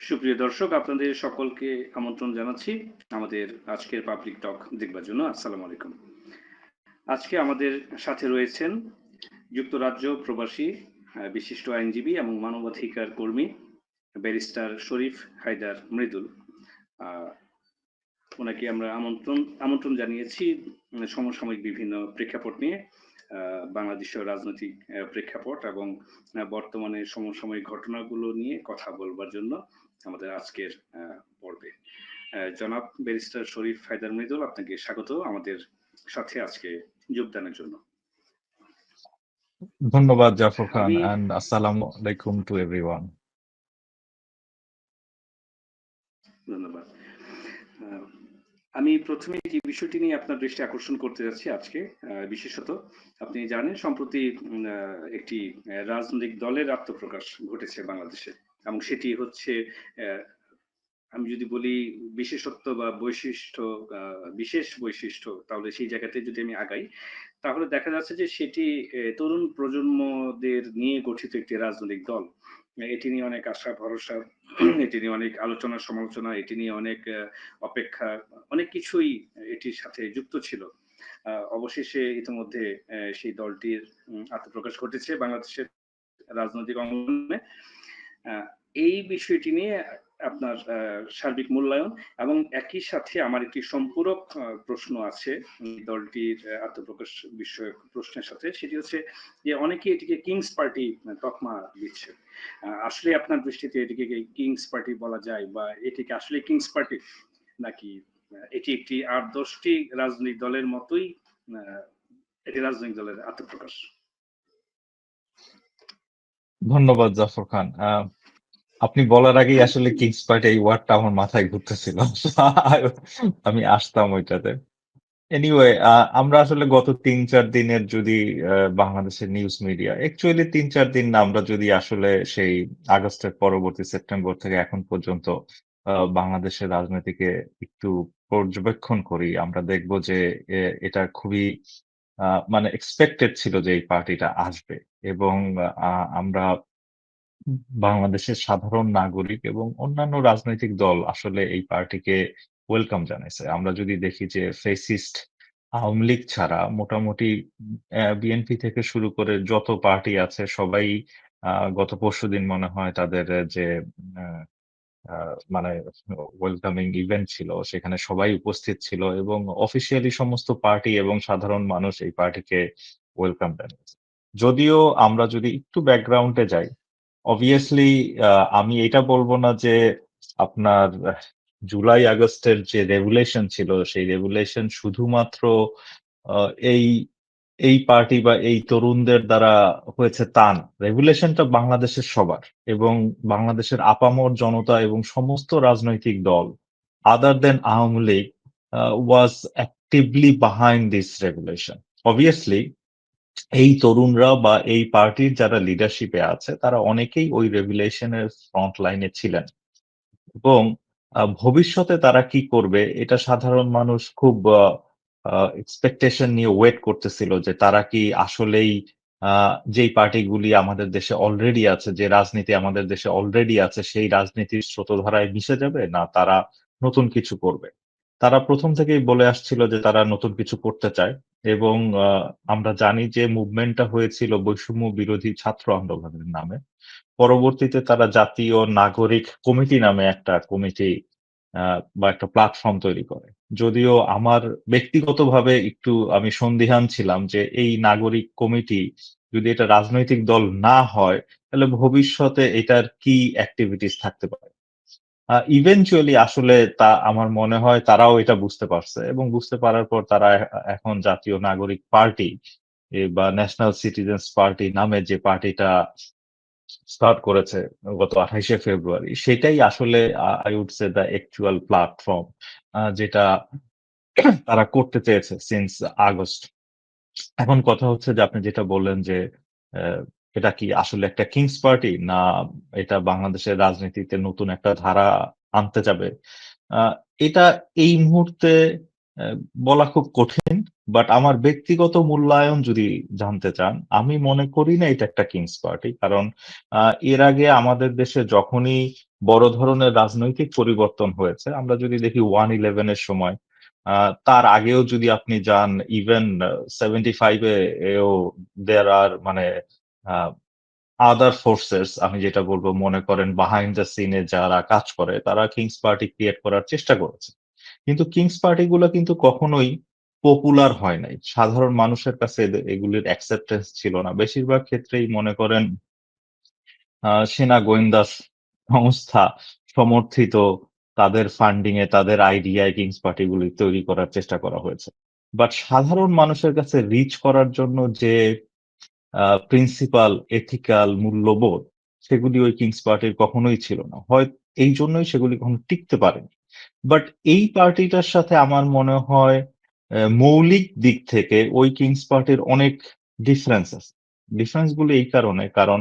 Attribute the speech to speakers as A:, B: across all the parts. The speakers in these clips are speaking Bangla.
A: সুপ্রিয় দর্শক, আপনাদের সকলকে আমন্ত্রণ জানাচ্ছি আমাদের আজকের পাবলিক টক দেখবার জন্য। আসসালামু আলাইকুম। আজকে আমাদের সাথে রয়েছেন যুক্তরাজ্য প্রবাসী বিশিষ্ট আইনজীবী এবং মানবাধিকার কর্মী ব্যারিস্টার শরীফ হায়দার মৃদুল। ওনাকে আমরা আমন্ত্রণ জানিয়েছি সমসাময়িক বিভিন্ন প্রেক্ষাপট নিয়ে, বাংলাদেশের রাজনৈতিক প্রেক্ষাপট এবং বর্তমানে সমসাময়িক ঘটনাগুলো নিয়ে কথা বলবার জন্য আমাদের আজকের পর্বে। জনাব ব্যারিস্টার শরীফ হায়দার মৃদুল, আপনাকে স্বাগত আমাদের সাথে আজকে যোগদানের জন্য।
B: ধন্যবাদ জাফর খান, and আসসালামু আলাইকুম to everyone.
A: ধন্যবাদ। আমি প্রথমে যে বিষয়টি নিয়ে আপনার দৃষ্টি আকর্ষণ করতে যাচ্ছি আজকে, বিশেষত আপনি জানেন সম্প্রতি একটি রাজনৈতিক দলের আত্মপ্রকাশ ঘটেছে বাংলাদেশে, এবং সেটি হচ্ছে, আমি যদি বলি বিশেষত্ব বা বৈশিষ্ট্য, বিশেষ বৈশিষ্ট্য, তাহলে সেই জায়গাতে যদি আমি আগাই, তাহলে দেখা যাচ্ছে যে সেটি তরুণ প্রজন্মদের নিয়ে গঠিত একটি রাজনৈতিক দল। এটি নিয়ে অনেক আশা ভরসা, এটি নিয়ে অনেক আলোচনা সমালোচনা, এটি নিয়ে অনেক অপেক্ষা, অনেক কিছুই এটির সাথে যুক্ত ছিল। অবশেষে ইতিমধ্যে সেই দলটির আত্মপ্রকাশ ঘটেছে বাংলাদেশের রাজনৈতিক অঙ্গনে। এই বিষয়টি নিয়ে আপনার সার্বিক মূল্যায়ন, এবং একই সাথে আমার একটি সম্পূরক প্রশ্ন আছে দলটির আত্মপ্রকাশ বিষয়ক প্রশ্নের সাথে। সেটি হচ্ছে যে অনেকে এটিকে কিংস পার্টি তকমা দিচ্ছে। আসলে আপনার দৃষ্টিতে এটিকে কিংস পার্টি বলা যায়, বা এটিকে আসলে কিংস পার্টি, নাকি এটি একটি ৮-১০টি রাজনৈতিক দলের মতোই এটি রাজনৈতিক দলের আত্মপ্রকাশ?
B: ধন্যবাদ জাফর খান। আপনি বলার আগেই আসলে কিংস পার্টি এই ওয়ার্ডটা আমার মাথায় ঘুরতেছিল। আমি আসতাম ওইটাতে। এনিওয়ে, আমরা আসলে গত ৩-৪ দিনের যদি বাংলাদেশের নিউজ মিডিয়া, অ্যাকচুয়ালি ৩-৪ দিন না, আমরা যদি আসলে সেই আগস্টের পরবর্তী সেপ্টেম্বর থেকে এখন পর্যন্ত বাংলাদেশের রাজনীতিকে একটু পর্যবেক্ষণ করি, আমরা দেখব যে এটা খুবই মানে এক্সপেক্টেড ছিল যে এই পার্টিটা আসবে, এবং আমরা বাংলাদেশের সাধারণ নাগরিক এবং অন্যান্য রাজনৈতিক দল আসলে এই পার্টিকে ওয়েলকাম জানাইছে। আমরা যদি দেখি যে ফেসিস্ট আওয়ামী লীগ ছাড়া মোটামুটি বিএনপি থেকে শুরু করে যত পার্টি আছে সবাই গত পরশুদিন মনে হয় তাদের যে আহ, মানে ওয়েলকামিং ইভেন্ট ছিল, সেখানে সবাই উপস্থিত ছিল এবং অফিসিয়ালি সমস্ত পার্টি এবং সাধারণ মানুষ এই পার্টিকে ওয়েলকাম জানিয়েছে। যদিও আমরা যদি একটু ব্যাকগ্রাউন্ডে যাই, অবভিয়াসলি আমি এটা বলবো না যে আপনার জুলাই আগস্টের যে রেগুলেশন ছিল সেই রেগুলেশন শুধুমাত্র এই এই পার্টি বা এই তরুণদের দ্বারা হয়েছে তা না। রেগুলেশনটা বাংলাদেশের সবার, এবং বাংলাদেশের আপামর জনতা এবং সমস্ত রাজনৈতিক দল other than Awami League was actively behind this regulation. Obviously এই তরুণরা বা এই পার্টির যারা লিডারশিপে আছে তারা অনেকেই ওই রেগুলেশনের ফ্রন্ট লাইনে ছিলেন, এবং ভবিষ্যতে তারা কি করবে এটা সাধারণ মানুষ খুব এক্সপেকটেশন নিয়ে ওয়েট করতেছিল, যে তারা কি আসলেই যেই পার্টিগুলি আমাদের দেশে অলরেডি আছে, যে রাজনীতি আমাদের দেশে অলরেডি আছে, সেই রাজনীতির স্রোতধারায় মিশে যাবে, না তারা নতুন কিছু করবে। তারা প্রথম থেকেই বলে আসছিল যে তারা নতুন কিছু করতে চায়, এবং আমরা জানি যে মুভমেন্টটা হয়েছিল বৈষম্য বিরোধী ছাত্র আন্দোলনের নামে। পরবর্তীতে তারা জাতীয় নাগরিক কমিটি নামে একটা কমিটি বা একটা প্ল্যাটফর্ম তৈরি করে। যদিও আমার ব্যক্তিগতভাবে একটু আমি সন্দিহান ছিলাম যে এই নাগরিক কমিটি যদি এটা রাজনৈতিক দল না হয়, তাহলে ভবিষ্যতে এটার কি অ্যাক্টিভিটিস থাকতে পারে। ইভেনচুয়ালি আসলে তা আমার মনে হয় তারাও এটা বুঝতে পারছে, এবং বুঝতে পারার পর তারা এখন জাতীয় নাগরিক পার্টি বা ন্যাশনাল সিটিজেন্স পার্টি নামে যে পার্টিটা স্টার্ট করেছে গত 28শে ফেব্রুয়ারি, সেটাই আসলে I would say the actual platform যেটা তারা করতে চেয়েছে সিন্স আগস্ট। এখন কথা হচ্ছে যে আপনি যেটা বললেন যে আহ, এটা কি আসলে একটা কিংস পার্টি, না এটা বাংলাদেশের রাজনীতিতে নতুন একটা ধারা আনতে যাবে। আহ, এটা এই মুহূর্তে আহ, বলা খুব কঠিন। বাট আমার ব্যক্তিগত মূল্যায়ন যদি জানতে চান, আমি মনে করি না এটা একটা কিংস পার্টি। কারণ এর আগে আমাদের দেশে যখনই বড় ধরনের রাজনৈতিক পরিবর্তন হয়েছে, আমরা যদি দেখি 1/11 এর সময়, তার আগেও যদি আপনি যান, ইভেন 75-এ এও দেয়ার আর মানে আদার ফোর্সেস, আমি যেটা বলবো, মনে করেন বিহাইন্ড দ্য সিনে যারা কাজ করে তারা কিংস পার্টি ক্রিয়েট করার চেষ্টা করেছে। কিন্তু কিংস পার্টি গুলা কিন্তু কখনোই পপুলার হয় নাই। সাধারণ মানুষের কাছে এগুলির অ্যাকসেপ্টেন্স ছিল না। বেশিরভাগ ক্ষেত্রেই মনে করেন সেনা গোয়েন্দা সংস্থা সমর্থিত, তাদের ফান্ডিং এ, তাদের আইডিয়ায় কিংস পার্টিগুলি তৈরি করার চেষ্টা করা হয়েছে। বাট সাধারণ মানুষের কাছে রিচ করার জন্য যে প্রিন্সিপাল, এথিক্যাল মূল্যবোধ, সেগুলি ওই কিংস পার্টির কখনোই ছিল না। হয় এই জন্যই সেগুলি কখনো টিকতে পারেনি। বাট এই পার্টিটার সাথে আমার মনে হয় মৌলিক দিক থেকে ওই কিংস পার্টির অনেক ডিফারেন্স আছে। ডিফারেন্স গুলো এই কারণে, কারণ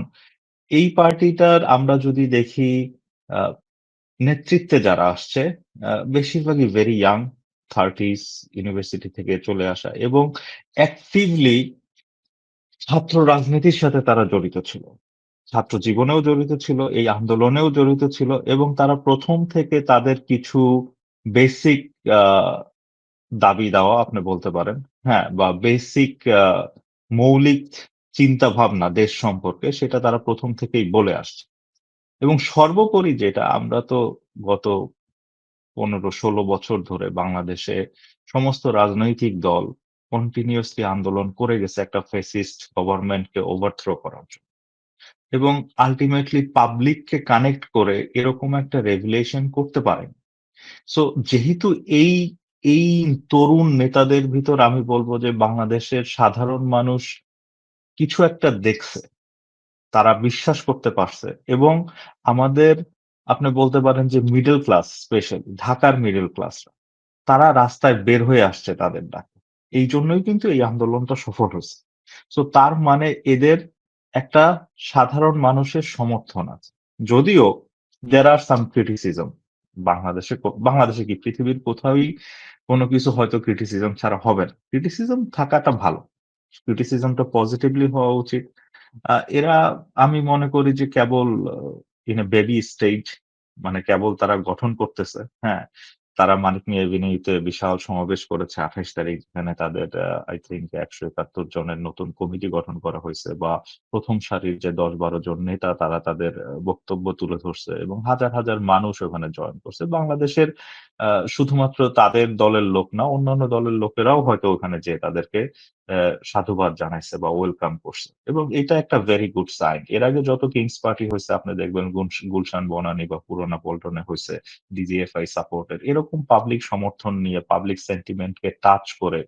B: এই পার্টিটার আমরা যদি দেখি আহ, নেতৃত্বে যারা আসছে, বেশিরভাগই ভেরি ইয়াং, থার্টিস, ইউনিভার্সিটি থেকে চলে আসা, এবং অ্যাক্টিভলি ছাত্র রাজনীতির সাথে তারা জড়িত ছিল। ছাত্র জীবনেও জড়িত ছিল, এই আন্দোলনেও জড়িত ছিল, এবং তারা প্রথম থেকে তাদের কিছু বেসিক দাবি দেওয়া আপনি বলতে পারেন, হ্যাঁ, বা বেসিক মৌলিক চিন্তা ভাবনা দেশ সম্পর্কে, সেটা তারা প্রথম থেকেই বলে আসছে। এবং সর্বোপরি যেটা, আমরা তো গত 15-16 বছর ধরে বাংলাদেশে সমস্ত রাজনৈতিক দল কন্টিনিউয়াসলি আন্দোলন করে গেছে একটা ফ্যাসিস্ট গভর্নমেন্টকে ওভারথ্রো করার জন্য, এবং আলটিমেটলি পাবলিককে কানেক্ট করে এরকম একটা রেগুলেশন করতে পারেন। সো যেহেতু এই এই তরুণ নেতাদের ভিতর আমি বলবো যে বাংলাদেশের সাধারণ মানুষ কিছু একটা দেখছে, তারা বিশ্বাস করতে পারছে, এবং আমাদের, আপনি বলতে পারেন যে মিডল ক্লাস, স্পেশালি ঢাকার মিডল ক্লাস, তারা রাস্তায় বের হয়ে আসছে তাদের ডাকে। এই জন্যই কিন্তু এই আন্দোলনটা সফল হয়েছে। সো তার মানে এদের একটা সাধারণ মানুষের সমর্থন আছে। যদিও দেয়ার আর সাম ক্রিটিসিজম, বাংলাদেশে কি পৃথিবীর কোথাওই কোনো কিছু হয়তো ক্রিটিসিজম ছাড়া হবে না। ক্রিটিসিজম থাকাটা ভালো, ক্রিটিসিজমটা পজিটিভলি হওয়া উচিত। এরা, আমি মনে করি যে কেবল ইন এ বেবি স্টেজ, মানে কেবল তারা গঠন করতেছে। হ্যাঁ, তারা মানিক মিয়া এভিনিউতে বিশাল সমাবেশ করেছে 28 তারিখ, যেখানে তাদের আই থিঙ্ক 171 জনের নতুন কমিটি গঠন করা হয়েছে, বা প্রথম সারির যে 10-12 জন নেতা, তারা তাদের বক্তব্য তুলে ধরছে, এবং হাজার হাজার মানুষ ওখানে জয়েন করছে। বাংলাদেশের শুধুমাত্র তাদের দলের লোক না, অন্যান্য দলের লোকেরাও হয়তো ওখানে যেয়ে তাদেরকে সাধুবাদ জানাইছে বা ওয়েলকাম করছে, এবং এটা একটা ভেরি গুড সাইন। এর আগে যত কিংস পার্টি হয়েছে আপনি দেখবেন, গুলশান বনানী বা পুরানা পল্টনে হয়েছে, ডিজিএফআই সাপোর্টের, এরকম পাবলিক সমর্থন নিয়ে, পাবলিক সেন্টিমেন্টকে টাচ করে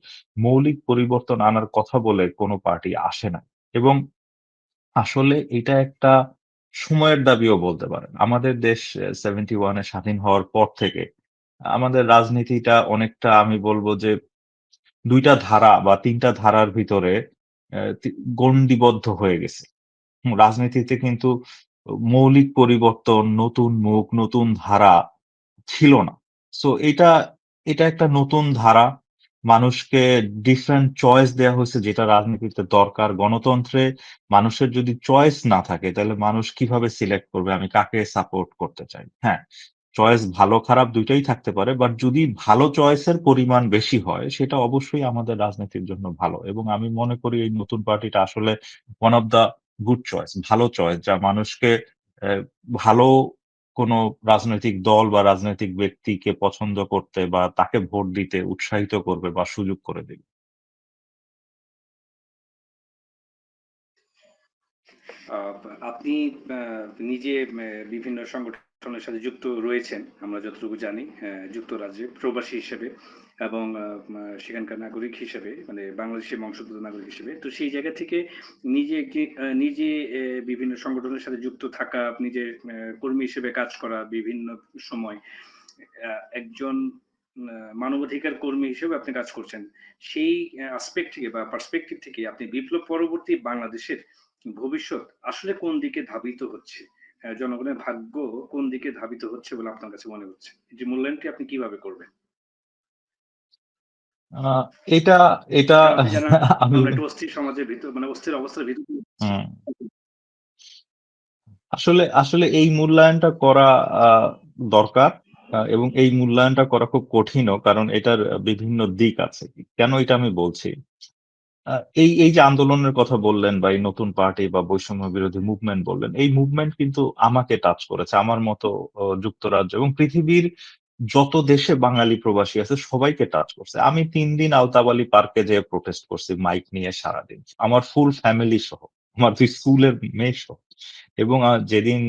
B: মৌলিক পরিবর্তন আনার কথা বলে কোনো পার্টি আসে না। এবং আসলে এটা একটা সময়ের দাবিও বলতে পারেন। আমাদের দেশ 71-এ স্বাধীন হওয়ার পর থেকে আমাদের রাজনীতিটা অনেকটা, আমি বলবো যে ২টা ধারা বা ৩টা ধারার ভিতরে গণ্ডিবদ্ধ হয়ে গেছে। রাজনীতিতে কিন্তু মৌলিক পরিবর্তন, নতুন মুখ, নতুন ধারা ছিল না। সো এটা একটা নতুন ধারা। মানুষকে ডিফারেন্ট চয়েস দেয়া হয়েছে, যেটা রাজনীতিতে দরকার। গণতন্ত্রে মানুষের যদি চয়েস না থাকে, তাহলে মানুষ কিভাবে সিলেক্ট করবে আমি কাকে সাপোর্ট করতে চাই? হ্যাঁ, চয়েস ভালো খারাপ ২ টাই থাকতে পারে। বাট যদি ভালো চয়েসের পরিমাণ বেশি হয়, সেটা অবশ্যই আমাদের রাজনীতির জন্য ভালো। এবং আমি মনে করি এই নতুন পার্টিটা আসলে one of the good choice, ভালো চয়েস, যা মানুষকে অ্যা ভালো কোনো রাজনৈতিক দল বা রাজনৈতিক ব্যক্তিকে পছন্দ করতে বা তাকে ভোট দিতে উৎসাহিত করবে বা সুযোগ করে দেবে।
A: আহ, আপনি নিজে বিভিন্ন সংগঠনের সাথে যুক্ত রয়েছেন আমরা যতটুকু জানি, যুক্তরাজ্যে প্রবাসী হিসেবে, এবং সেখানকার নাগরিক হিসেবে, মানে বাংলাদেশের বংশোদ্ভূত নাগরিক হিসেবে। তো সেই জায়গা থেকে নিজে বিভিন্ন সংগঠনের সাথে যুক্ত থাকা, নিজের কর্মী হিসেবে কাজ করা বিভিন্ন সময়, একজন মানবাধিকার কর্মী হিসেবে আপনি কাজ করছেন। সেই অ্যাসপেক্ট থেকে বা পার্সপেক্টিভ থেকে আপনি বিপ্লব পরবর্তী বাংলাদেশের ভবিষ্যৎ আসলে কোন দিকে ধাবিত হচ্ছে? জনগণের ভাগ্য কোন দিকে ধাবিত হচ্ছে বলে আপনার কাছে মনে হচ্ছে? যে মূল্যায়নটি আপনি কিভাবে করবেন?
B: আহ, এটা এটা
A: কারণ আপনি জানেন
B: আমি
A: আমরা একটা অস্থির সমাজের ভিতর, মানে অস্থির অবস্থার ভিতর দিয়ে যাচ্ছি।
B: হুম, আসলে আসলে এই মূল্যায়নটা করা দরকার, এবং এই মূল্যায়নটা করা খুব কঠিনও, কারণ এটার বিভিন্ন দিক আছে। কেন এটা আমি বলছি? এই এই যে আন্দোলনের কথা বললেন, বা এই নতুন পার্টি বা বৈষম্য বিরোধী মুভমেন্ট বললেন, এই মুভমেন্ট কিন্তু আমাকে টাচ করেছে। আমার মতো যুক্তরাজ্য এবং পৃথিবীর যত দেশে বাঙালি প্রবাসী আছে সবাইকে টাচ করছে। আমি ৩ দিন আলতাবালি পার্কে যেয়ে প্রোটেস্ট করছি মাইক নিয়ে সারাদিন, আমার ফুল ফ্যামিলি সহ, আমার 2 স্কুলের মেয়ে সহ। এবং যেদিন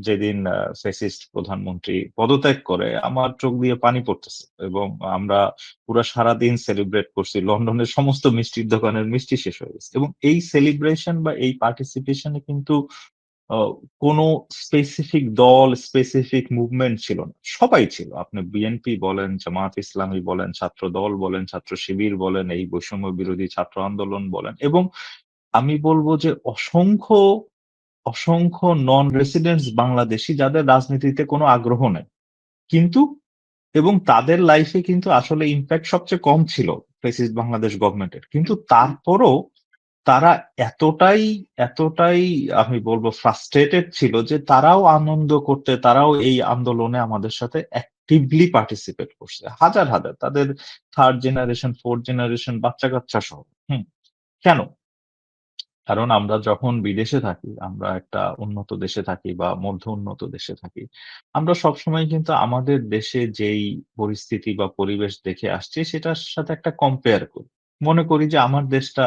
B: যেদিন ফ্যাসিস্ট প্রধানমন্ত্রী পদত্যাগ করে আমার চোখ দিয়ে পানি পড়তেছে, এবং আমরা পুরা সারাদিন সেলিব্রেট করছি। লন্ডনের সমস্ত মিষ্টির দোকানের মিষ্টি শেষ হয়ে গেছে, এবং এই সেলিব্রেশন বা এই পার্টিসিপেশনে কিন্তু আহ, কোনো স্পেসিফিক দল, স্পেসিফিক মুভমেন্ট ছিল না, সবাই ছিল। আপনি বিএনপি বলেন, জামাত ইসলামী বলেন, ছাত্র দল বলেন, ছাত্র শিবির বলেন, এই বৈষম্য বিরোধী ছাত্র আন্দোলন বলেন, এবং আমি বলবো যে অসংখ্য অসংখ্য নন রেসিডেন্টস বাংলাদেশী যাদের রাজনীতিতে কোনো আগ্রহ নেই, কিন্তু এবং তাদের লাইফে কিন্তু আসলে ইম্প্যাক্ট সবচেয়ে কম ছিল ফেসিস্ট বাংলাদেশ গভর্নমেন্টের, কিন্তু তারপরও তারা এতটাই এতটাই আমি বলবো ফ্রাস্ট্রেটেড ছিল যে তারাও আনন্দ করতে, তারাও এই আন্দোলনে আমাদের সাথে অ্যাক্টিভলি পার্টিসিপেট করছে, হাজার হাজার, তাদের থার্ড জেনারেশন, ফোর্থ জেনারেশন বাচ্চা কাচ্চা সহ। হুম, কেন? কারণ আমরা যখন বিদেশে থাকি, আমরা একটা উন্নত দেশে থাকি বা মধ্য উন্নত দেশে থাকি, আমরা সবসময় কিন্তু আমাদের দেশে যেই পরিস্থিতি বা পরিবেশ দেখে আসছি সেটার সাথে একটা কম্পেয়ার করি। মনে করি যে আমার দেশটা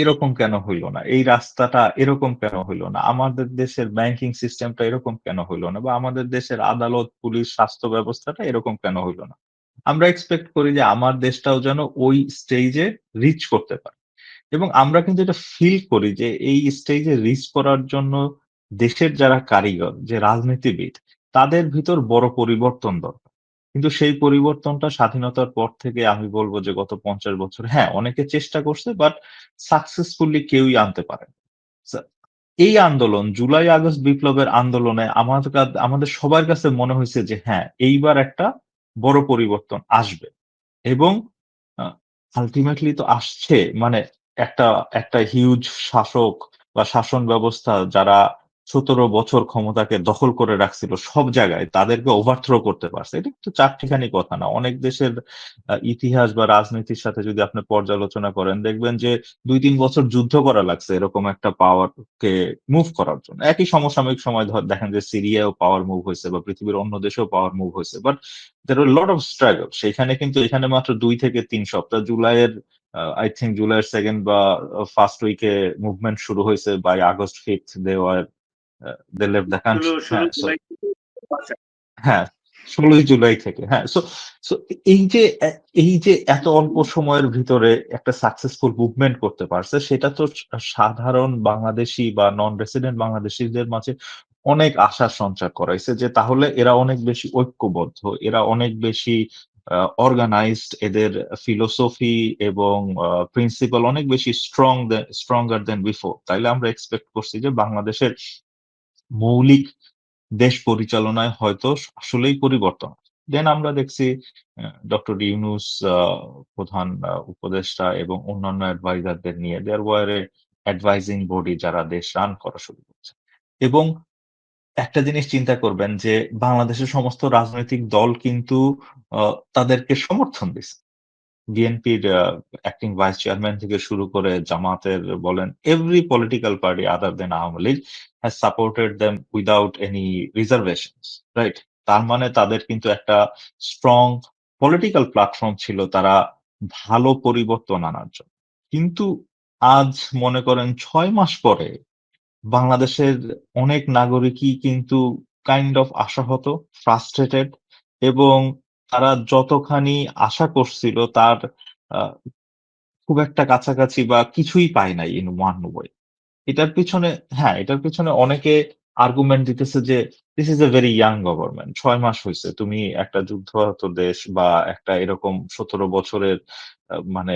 B: এরকম কেন হইল না? এই রাস্তাটা এরকম কেন হইল না? আমাদের দেশের ব্যাংকিং সিস্টেমটা এরকম কেন হইল না? বা আমাদের দেশের আদালত, পুলিশ, স্বাস্থ্য ব্যবস্থাটা এরকম কেন হইল না? আমরা এক্সপেক্ট করি যে আমার দেশটাও যেন ওই স্টেজে রিচ করতে পারে। এবং আমরা কিন্তু এটা ফিল করি যে এই স্টেজে রিচ করার জন্য দেশের যারা কারিগর, যে রাজনীতিবিদ, তাদের ভিতর বড় পরিবর্তন দরকার। কিন্তু সেই পরিবর্তনটা স্বাধীনতার পর থেকে আমি বলবো যে গত 50 বছর, হ্যাঁ, অনেকে চেষ্টা করছে, বাট সাকসেসফুলি কেউই আনতে পারে না। সা- এই আন্দোলন, জুলাই আগস্ট বিপ্লবের আন্দোলনে আমাদের সবার কাছে মনে হয়েছে যে হ্যাঁ, এইবার একটা বড় পরিবর্তন আসবে। এবং আলটিমেটলি তো আসছে। মানে একটা একটা হিউজ শাসক বা শাসন ব্যবস্থা যারা 17 বছর ক্ষমতাকে দখল করে রাখছিল সব জায়গায়, তাদেরকে ওভারথ্রো করতে পারছে। এটা কিন্তু চারটিখানি কথা না। অনেক দেশের ইতিহাস বা রাজনীতির সাথে যদি আপনি পর্যালোচনা করেন, দেখবেন যে 2-3 বছর যুদ্ধ করা লাগছে এরকম একটা পাওয়ার কে মুভ করার জন্য। একই সমসাময়িক সময় দেখেন যে সিরিয়াও পাওয়ার মুভ হয়েছে বা পৃথিবীর অন্য দেশেও পাওয়ার মুভ হয়েছে, but there were a lot of struggle সেখানে। কিন্তু এখানে মাত্র 2 থেকে 3 সপ্তাহ, জুলাইয়ের আই থিঙ্ক জুলাইয়ের সেকেন্ড বা ফার্স্ট উইকে মুভমেন্ট শুরু হয়েছে, by August 5 they left the
A: ষোলো
B: কান্ট্রি।
A: ষোলো
B: হ্যাঁ, সো
A: জুলাই থেকে বাসা।
B: হ্যাঁ, 16ই জুলাই থেকে। হ্যাঁ, সো সো এই যে এই যে এত অল্প সময়ের ভিতরে একটা সাকসেসফুল মুভমেন্ট করতে পারছে, সেটা তো সাধারণ বাংলাদেশি বা নন রেসিডেন্ট বাংলাদেশিদের মাঝে অনেক আশার সঞ্চার করাইছে যে তাহলে এরা অনেক বেশি ঐক্যবদ্ধ, এরা অনেক বেশি অর্গানাইজড, এদের ফিলোসফি এবং প্রিন্সিপাল অনেক বেশি স্ট্রঙ্গার দেন বিফোর। তাইলে আমরা এক্সপেক্ট করছি যে বাংলাদেশের মৌলিক দেশ পরিচালনায় হয়তো আসলেই পরিবর্তন। দেন আমরা দেখছি ডক্টর ইউনূস প্রধান উপদেষ্টা এবং অন্যান্য অ্যাডভাইজারদের নিয়ে there were a advising body যারা দেশ রান করা শুরু করছে। এবং একটা জিনিস চিন্তা করবেন যে বাংলাদেশের সমস্ত রাজনৈতিক দল কিন্তু তাদেরকে সমর্থন দিচ্ছে। বিএনপির অ্যাক্টিং ভাইস চেয়ারম্যান থেকে শুরু করে জামাতের বলেন, every political party other than Awami League has supported them without any reservations, right? তার মানে তাদের কিন্তু একটা স্ট্রং পলিটিক্যাল প্ল্যাটফর্ম ছিল তারা ভালো পরিবর্তন আনার জন্য। কিন্তু আজ মনে করেন 6 মাস পরে বাংলাদেশের অনেক নাগরিকই কিন্তু কাইন্ড অফ আশাহত, ফ্রাস্ট্রেটেড, এবং তারা যতখানি আশা করছিল তার আহ, খুব একটা কাছাকাছি বা কিছুই পায় নাই ইন ওয়ান ওয়ে। এটার পিছনে, হ্যাঁ, এটার পিছনে অনেকে আর্গুমেন্ট দিতেছে যে this is a very young government, 6 মাস হয়েছে, তুমি একটা যুদ্ধরত দেশ বা একটা এরকম 17 বছরের মানে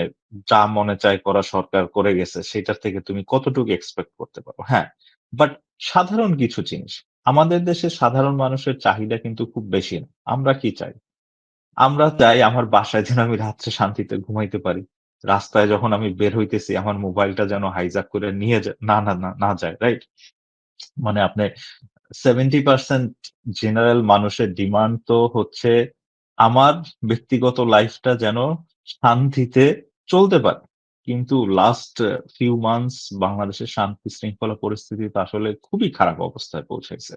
B: যা মনে চায় করা সরকার করে গেছে, সেটার থেকে তুমি কতটুকু এক্সপেক্ট করতে পারো? হ্যাঁ, বাট সাধারণ কিছু জিনিস, আমাদের দেশে সাধারণ মানুষের চাহিদা কিন্তু খুব বেশি না। আমরা কি চাই? আমরা চাই আমার বাসায় যেন আমি রাত্রে শান্তিতে ঘুমাইতে পারি। রাস্তায় যখন আমি বের হইতেছি আমার মোবাইলটা যেন হাইজ্যাক করে নিয়ে না যায়, রাইট? মানে আপনি 70% জেনারেল মানুষের ডিমান্ড তো হচ্ছে আমার ব্যক্তিগত লাইফটা যেন শান্তিতে চলতে পারে। কিন্তু লাস্ট ফিউ মান্থস বাংলাদেশের শান্তি শৃঙ্খলা পরিস্থিতি তো আসলে খুবই খারাপ অবস্থায় পৌঁছেছে।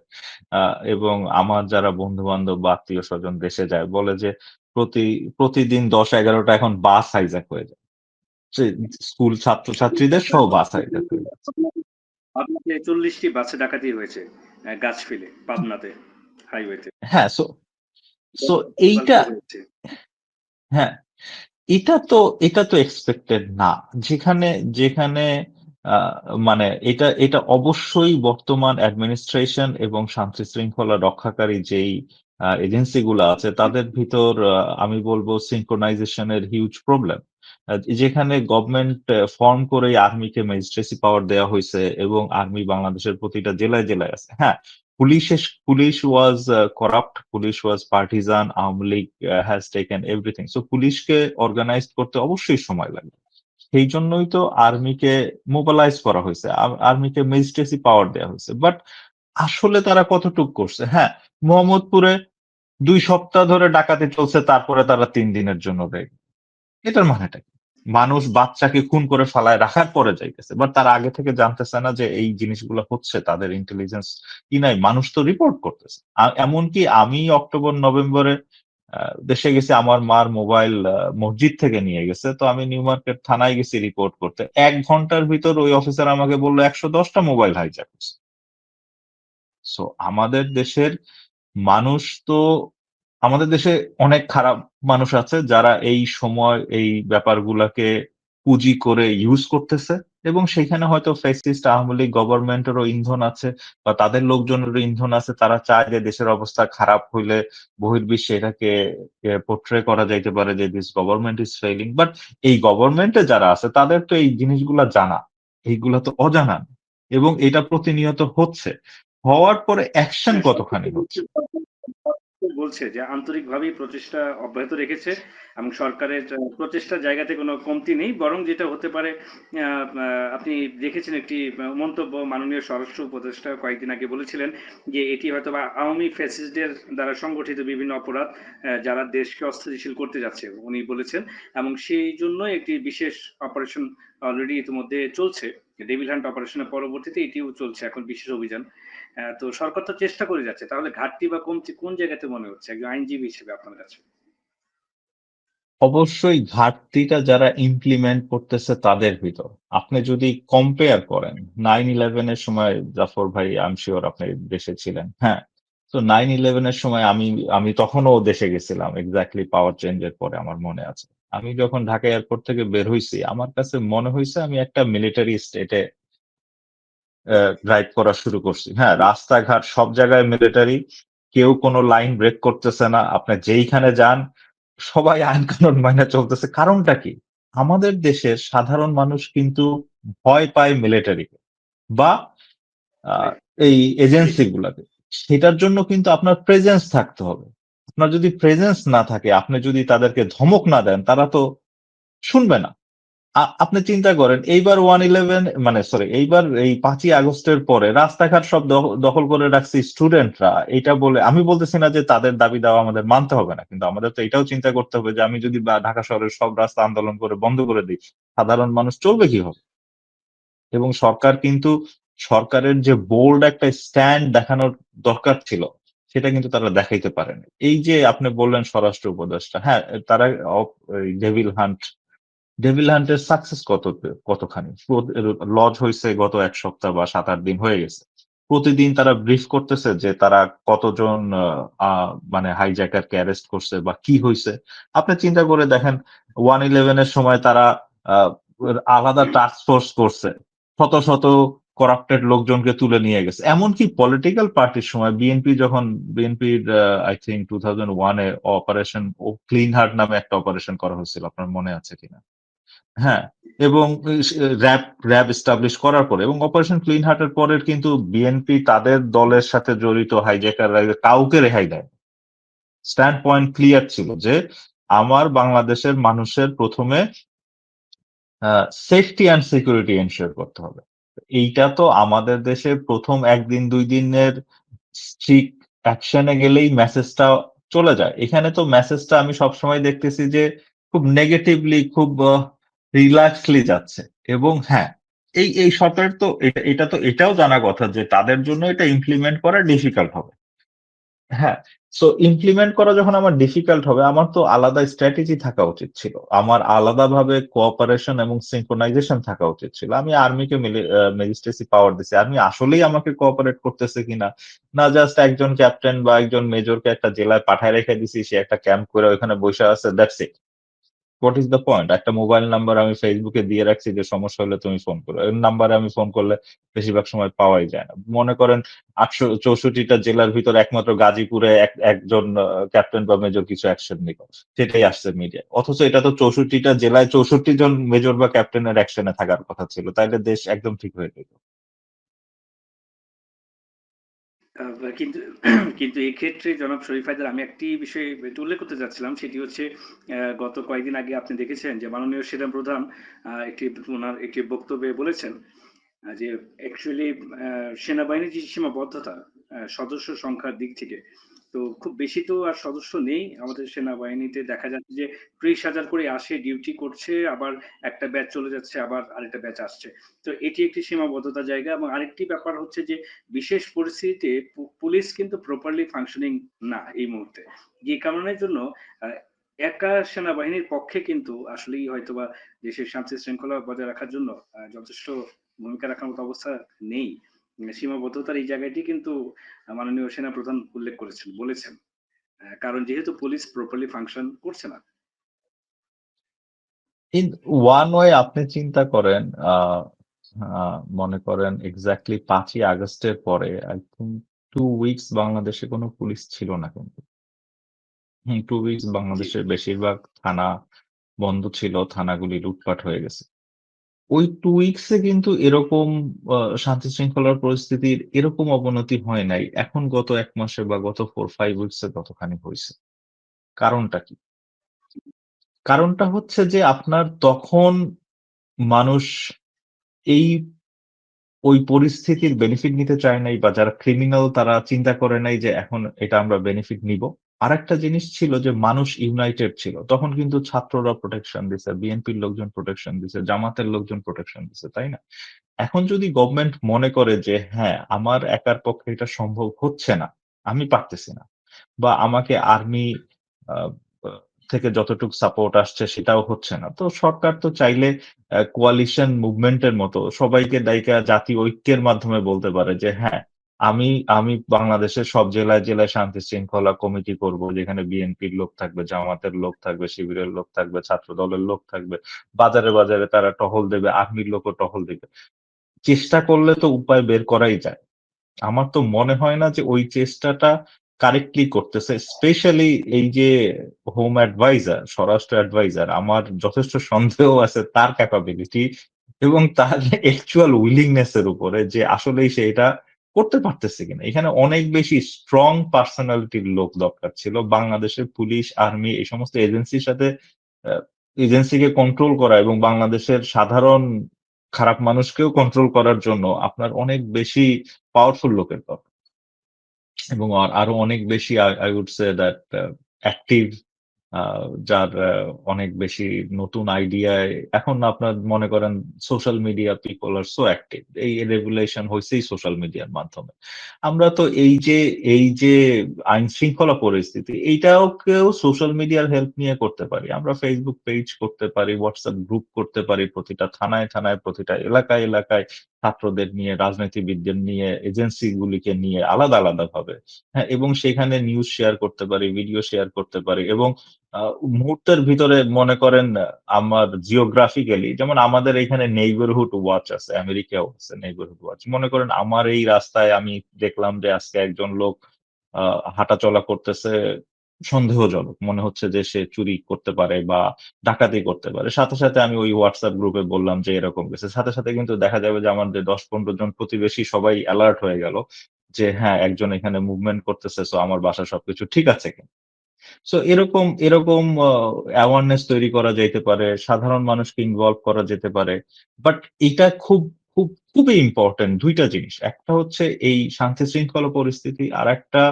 B: এবং আমার যারা বন্ধু-বান্ধব বা আত্মীয়স্বজন দেশে যায় বলে যে প্রতি প্রতিদিন ১০-১১ টা এখন বাস হাইজ্যাক হয়ে যায়। যে স্কুল ছাত্রছাত্রীদের সহ বাস হাইজ্যাক হয়ে যায়।
A: আপনাকে 40টি বাসে ডাকাতি হয়েছে গাছফিলে পাবনাতে হাইওয়েতে
B: হ্যাঁ, সো সো এইটা
A: গতকালকে হয়েছে।
B: হ্যাঁ, এটা তো এটা তো এক্সপেক্টেড না। যেখানে যেখানে আ মানে এটা অবশ্যই বর্তমান অ্যাডমিনিস্ট্রেশন এবং শান্তি শৃঙ্খলা রক্ষাকারী যেই এজেন্সি গুলা আছে তাদের ভিতর আমি বলব সিনক্রোনাইজেশন এর হিউজ প্রবলেম। যেখানে গভর্নমেন্ট ফর্ম করেই আর্মিকে ম্যাজিস্ট্রেসি পাওয়ার দেয়া হইছে এবং আর্মি বাংলাদেশের প্রতিটা জেলায় আছে। হ্যাঁ, police was corrupt, police was partisan, Awami League has taken everything. So পুলিশকে অর্গানাইজড করতে অবশ্যই সময় লাগবে। সেই জন্যই তো আর্মিকে মোবিলাইজ করা হয়েছে। আর্মিকে ম্যাজিস্ট্রেসি পাওয়ার দেওয়া হয়েছে। বাট আসলে তারা কতটুক করছে? হ্যাঁ, মোহাম্মদপুরে ২ সপ্তাহ ধরে ডাকাতি চলছে তারপরে তারা ৩ দিনের জন্য ব্রেক। এটার মানেটা কি? মানুষ বাচ্চাকে খুন করে ফালায় রাখার পরে যাইতেছে। বাট তারা আগে থেকে জানতেছে না যে এই জিনিসগুলো হচ্ছে। তাদের ইন্টেলিজেন্স নাই। মানুষ তো রিপোর্ট করতেছে। এমনকি আমি অক্টোবর-নভেম্বরে আ দেশে গেছি আমার মার মোবাইল মসজিদ থেকে নিয়ে গেছে। তো আমি নিউ মার্কেট থানায় গেছি রিপোর্ট করতে। ১ ঘন্টার ভিতর ওই অফিসার আমাকে বলল ১১০ টা মোবাইল হাইজ্যাক হইছে। সো মানুষ তো আমাদের দেশে অনেক খারাপ মানুষ আছে যারা এই সময় এই ব্যাপারগুলাকে পুঁজি করে ইউজ করতেছে এবং সেখানে হয়তো ফ্যাসিস্ট আওয়ামী লীগ গভর্নমেন্টেরও ইন্ধন আছে বা তাদের লোকজনেরও ইন্ধন আছে। তারা চায় যে দেশের অবস্থা খারাপ হইলে বহির্বিশ্বে এটাকে পোর্ট্রে করা যাইতে পারে যে this government is failing. But এই গভর্নমেন্টে যারা আছে তাদের তো এই জিনিসগুলা জানা। এইগুলা তো অজানা না। এবং এটা প্রতিনিয়ত হচ্ছে। হওয়ার পরে অ্যাকশন
A: হ্যাঁ, সরকার
B: কতখানি
A: তো
B: হচ্ছে?
A: বলছে যে আন্তরিকভাবেই প্রচেষ্টা অব্যাহত রেখেছে এবং সরকারের প্রচেষ্টার জায়গাতে কোনো কমতি নেই, বরং যেটা হতে পারে আপনি দেখেছেন একটি মন্তব্য মাননীয় স্বরাষ্ট্র উপদেষ্টা কয়েকদিন আগে বলেছিলেন যে এটি হয়তো বা আওয়ামী ফ্যাসিস্টদের দ্বারা সংগঠিত বিভিন্ন অপরাধ যারা দেশকে অস্থিতিশীল করতে যাচ্ছে উনি বলেছেন, এবং সেই জন্য একটি বিশেষ অপারেশন অলরেডি ইতিমধ্যে চলছে। ডেভিল হান্ট অপারেশনের পরবর্তীতে এটিও চলছে এখন বিশেষ অভিযান। তো সরকার তো চেষ্টা করে যাচ্ছে। তাহলে ঘাটতি বা কমতি কোন জায়গাতে মনে হচ্ছে একজন আইনজীবী হিসেবে আপনার কাছে?
B: অবশ্যই ঘাটতিটা যারা ইমপ্লিমেন্ট করতেছে তাদের ভিতর। আপনি যদি কম্পেয়ার করেন 9/11 এর সময় জাফর ভাই আই এম সিউর আপনি দেশে ছিলেন। হ্যাঁ? তো 9/11 এর সময় আমি তখনও দেশে গেছিলাম এক্সাক্টলি পাওয়ার চেঞ্জ এর পরে আমার মনে আছে। আমি যখন ঢাকা এয়ারপোর্ট থেকে বের হইছি আমার কাছে মনে হইছে আমি একটা মিলিটারি স্টেটে ড্রাইভ করা শুরু করছি। হ্যাঁ, রাস্তাঘাট সব জায়গায় মিলিটারি। কেউ কোনো লাইন ব্রেক করতেছে না। আপনি যেইখানে যান সবাই আইন কানুন মাইনা চলতেছে। কারণটা কি? আমাদের দেশের সাধারণ মানুষ কিন্তু ভয় পায় মিলিটারিকে বা আ
A: রাইট।
B: এই এজেন্সি গুলাকে। সেটার জন্য কিন্তু আপনার প্রেজেন্স থাকতে হবে। আপনার যদি প্রেজেন্স না থাকে, আপনি যদি তাদেরকে ধমক না দেন, তারা তো শুনবে না। আপনি চিন্তা করেন এইবার 1/11 মানে সরি এইবার এই ৫ই আগস্টের পরে রাস্তাঘাট সব দখল করে রাখছে স্টুডেন্টরা। এইটা বলে আমি বলতেছি না যে তাদের দাবি দেওয়া আমাদের মানতে হবে না। কিন্তু আমাদের তো এটাও চিন্তা করতে হবে যে আমি যদি ঢাকা শহরের সব রাস্তা আন্দোলন করে বন্ধ করে দেই, সাধারণ মানুষ চলবে কিভাবে? এবং সরকারের যে বোল্ড একটা স্ট্যান্ড দেখানোর দরকার ছিল, সেটা কিন্তু তারা দেখাইতে পারেনি। এই যে আপনি বললেন স্বরাষ্ট্র উপদেষ্টা, হ্যাঁ, তারা এই ডেভিল হান্টের সাকসেস কতখানি? লজ হইছে গত ১ সপ্তাহ বা ৭-৮ দিন হয়ে গেছে। প্রতিদিন তারা ব্রিফ করতেছে যে তারা কতজন আ মানে হাইজ্যাকারকে অ্যারেস্ট করছে বা কি হইছে। আপনি চিন্তা করে দেখেন 1/11 এর সময় তারা আ আলাদা টাস্ক ফোর্স করছে। শত করাপ্টেড লোকজনকে তুলে নিয়ে গেছে। এমনকি পলিটিক্যাল পার্টির সময় বিএনপির I think 2001 A operation clean heart নামে একটা অপারেশন করা হয়েছিল। আপনার মনে আছে কিনা? হ্যাঁ, এবং র‍্যাব এস্টাবলিশ করার পরে এবং অপারেশন ক্লিন হার্ট এর পরের কিন্তু বিএনপি তাদের দলের সাথে জড়িত হাইজ্যাকাররা কাউকে রেহাই দেয়। স্ট্যান্ড পয়েন্ট ক্লিয়ার ছিল যে আমার বাংলাদেশের মানুষের প্রথমে সেফটি অ্যান্ড সিকিউরিটি এনশিওর করতে হবে। এইটা তো আমাদের দেশে প্রথম ১ দিন ২ দিনের স্ট্রিক্ট অ্যাকশনে গেলেই মেসেজটা চলে যায়। এখানে তো মেসেজটা আমি সবসময় দেখতেছি যে খুব নেগেটিভলি খুব রিল্যাক্সলি যাচ্ছে। এবং হ্যাঁ, এই সরকারের তো এটা তো এটাও জানা কথা যে তাদের জন্য এটা ইমপ্লিমেন্ট করা ডিফিকাল্ট হবে। হ্যাঁ, সো ইমপ্লিমেন্ট করা যখন আমার ডিফিকাল্ট হবে, আমার তো আলাদা স্ট্র্যাটেজি থাকা উচিত ছিল। আমার আলাদাভাবে কোঅপারেশন এবং সিনক্রোনাইজেশন থাকা উচিত ছিল। আমি আর্মিকে ম্যাজিস্ট্রেসি পাওয়ার দিছি। আর্মি আসলেই আমাকে কোঅপারেট করতেছে কিনা, না জাস্ট একজন ক্যাপ্টেন বা একজন মেজরকে একটা জেলায় পাঠায় রেখে দিছি, সে একটা ক্যাম্প করে ওখানে বইসা আছে, that's it. What is the point? একটা মোবাইল নাম্বার আমি ফেসবুকে দিয়ে রাখছি যে সমস্যা হলে তুমি ফোন করো। এই নাম্বারে আমি ফোন করলে বেশিরভাগ সময় পাওয়াই যায় না। মনে করেন ৮৬৪ টা জেলার ভিতরে একমাত্র গাজীপুরে একজন ক্যাপ্টেন বা মেজর কিছু অ্যাকশন নিল। সেটাই আসছে মিডিয়ায়। অথচ এটা তো ৬৪ টা জেলায় ৬৪ জন মেজর বা ক্যাপ্টেনের অ্যাকশনে থাকার কথা ছিল। তাইলে দেশ একদম ঠিক হয়ে যেত।
A: কিন্তু কিন্তু এক্ষেত্রে জনাব শরীফ হায়দার, আমি একটি বিষয় একটু উল্লেখ করতে চাচ্ছিলাম, সেটি হচ্ছে গত কয়েকদিন আগে আপনি দেখেছেন যে মাননীয় সেনা প্রধান একটি ওনার একটি বক্তব্যে বলেছেন যে অ্যাকচুয়ালি সেনাবাহিনীর যে সীমাবদ্ধতা সদস্য সংখ্যার দিক থেকে, তো খুব বেশি তো আর সদস্য নেই আমাদের সেনাবাহিনীতে। দেখা যাচ্ছে যে ৩০,০০০ করে আসে, ডিউটি করছে, আবার একটা ব্যাচ চলে যাচ্ছে, আবার আরেকটা ব্যাচ আসছে। তো এটি একটি সীমাবদ্ধতা জায়গা। এবং আরেকটি ব্যাপার হচ্ছে যে বিশেষ পরিস্থিতিতে পুলিশ কিন্তু প্রপারলি ফাংশনিং না এই মুহূর্তে। যে কারণের জন্য আহ, একা সেনাবাহিনীর পক্ষে কিন্তু আসলেই হয়তোবা দেশের শান্তি শৃঙ্খলা বজায় রাখার জন্য যথেষ্ট ভূমিকা রাখার মতো অবস্থা নেই। সীমাবদ্ধতার এই জায়গাটি কিন্তু মাননীয় সেনা প্রধান উল্লেখ করেছেন, বলেছেন। কারণ যেহেতু পুলিশ প্রপারলি ফাংশন করছে না।
B: ইন ওয়ান ওয়ে আপনি চিন্তা করেন, মনে করেন এক্সাক্টলি ৫ই আগস্টের পরে আই থিংক ২ উইকস বাংলাদেশে কোনো পুলিশ ছিল না কিন্তু। ২ উইকস
A: জি।
B: বাংলাদেশের বেশিরভাগ থানা বন্ধ ছিল, থানাগুলি লুটপাট হয়ে গেছে। ওই ২ উইকস এ কিন্তু এরকম শান্তি শৃঙ্খলার পরিস্থিতির এরকম অবনতি হয় নাই। এখন গত ১ মাসে বা গত ৪-৫ উইকস এ কতখানি হইছে। কারণটা কি? কারণটা হচ্ছে যে আপনার তখন মানুষ এই ওই পরিস্থিতির বেনিফিট নিতে চায় নাই, বা যারা ক্রিমিনাল তারা চিন্তা করে নাই যে এখন এটা আমরা বেনিফিট নিবো। আরেকটা জিনিস ছিল যে মানুষ ইউনাইটেড ছিল। তখন কিন্তু ছাত্ররা প্রোটেকশন দিছে, বিএনপির লোকজন প্রোটেকশন দিছে, জামাতের লোকজন প্রোটেকশন দিছে, তাই না? এখন যদি গভর্নমেন্ট মনে করে যে হ্যাঁ, আমার একার পক্ষে এটা সম্ভব হচ্ছে না, আমি পারতেছি না, বা আমাকে আর্মি আ আ থেকে যতটুকু সাপোর্ট আসছে সেটাও হচ্ছে না। তো সরকার তো চাইলে কোয়ালিশন মুভমেন্ট এর মতো সবাইকে ডাইকা জাতীয় ঐক্যের মাধ্যমে বলতে পারে যে হ্যাঁ, আমি আমি বাংলাদেশের সব জেলায়, জেলায় শান্তি শৃঙ্খলা কমিটি করব। যেখানে বিএনপির লোক থাকবে, জামাতের লোক থাকবে, শিবিরের লোক থাকবে, ছাত্র দলের লোক থাকবে। বাজারে, বাজারে তারা টহল দেবে, আর্মির লোকও টহল দিবে। চেষ্টা করলে তো উপায় বের করাই যায়। আমার তো মনে হয় না যে ওই চেষ্টাটা কারেক্টলি করতেছে। স্পেশালি এই যে হোম অ্যাডভাইজার, স্বরাষ্ট্র অ্যাডভাইজার, আমার যথেষ্ট সন্দেহ আছে তার ক্যাপাবিলিটি এবং তার অ্যাকচুয়াল উইলিংনেস এর উপরে যে আসলেই সে এটা করতে পারতেছে কিনা। এখানে অনেক বেশি স্ট্রং পার্সোনালিটির লোক দরকার ছিল। বাংলাদেশের পুলিশ, আর্মি এই সমস্ত এজেন্সির সাথে আ এজেন্সিকে কন্ট্রোল করা এবং বাংলাদেশের সাধারণ খারাপ মানুষকেও কন্ট্রোল করার জন্য আপনার অনেক বেশি পাওয়ারফুল লোকের দরকার। এবং আরো অনেক বেশি I would say that active, uh যার অনেক বেশি নতুন আইডিয়ায় এখন আপনার মনে করেন social media people are so active. এই রেগুলেশন হইছেই সোশ্যাল মিডিয়ার মাধ্যমে। আমরা তো এই যে আইন শৃঙ্খলা পরিস্থিতি এইটাকেও সোশ্যাল মিডিয়ার হেল্প নিয়ে করতে পারি। আমরা Facebook পেজ করতে পারি, WhatsApp গ্রুপ করতে পারি প্রতিটা থানায়, থানায়, প্রতিটা এলাকায়, এলাকায় ছাত্রদের নিয়ে, রাজনীতিবিদদের নিয়ে, এজেন্সি গুলিকে নিয়ে আলাদা, আলাদা ভাবে। হ্যাঁ? এবং সেখানে নিউজ শেয়ার করতে পারি, ভিডিও শেয়ার করতে পারি এবং আ মুহূর্তের ভিতরে মনে করেন আমার জিওগ্রাফিক্যালি যেমন আমাদের এখানে নেইবারহুড ওয়াচ আছে, আমেরিকাও আছে নেইবারহুড ওয়াচ। মনে করেন আমার এই রাস্তায় আমি দেখলাম যে আজকে একজন লোক আ হাঁটাচলা করতেছে সন্দেহজনক। মনে হচ্ছে যে সে চুরি করতে পারে বা ডাকাতি করতে পারে। সাথে, সাথে আমি ওই WhatsApp গ্রুপে বললাম যে এরকম গেছে। সাথে, সাথে কিন্তু দেখা যাবে যে আমার যে ১০-১৫ জন প্রতিবেশী সবাই এলার্ট হয়ে গেল যে হ্যাঁ, একজন এখানে মুভমেন্ট করতেছে, সো আমার বাসায় সবকিছু ঠিক আছে কিনা। সো এরকম অ্যাওয়ারনেস তৈরি করা যাইতে পারে, সাধারণ মানুষকে ইনভলভ করা যেতে পারে। বাট এটা খুবই ইম্পোর্টেন্ট ২ টা জিনিস। একটা হচ্ছে এই শান্তি শৃঙ্খলা পরিস্থিতি, আরেকটা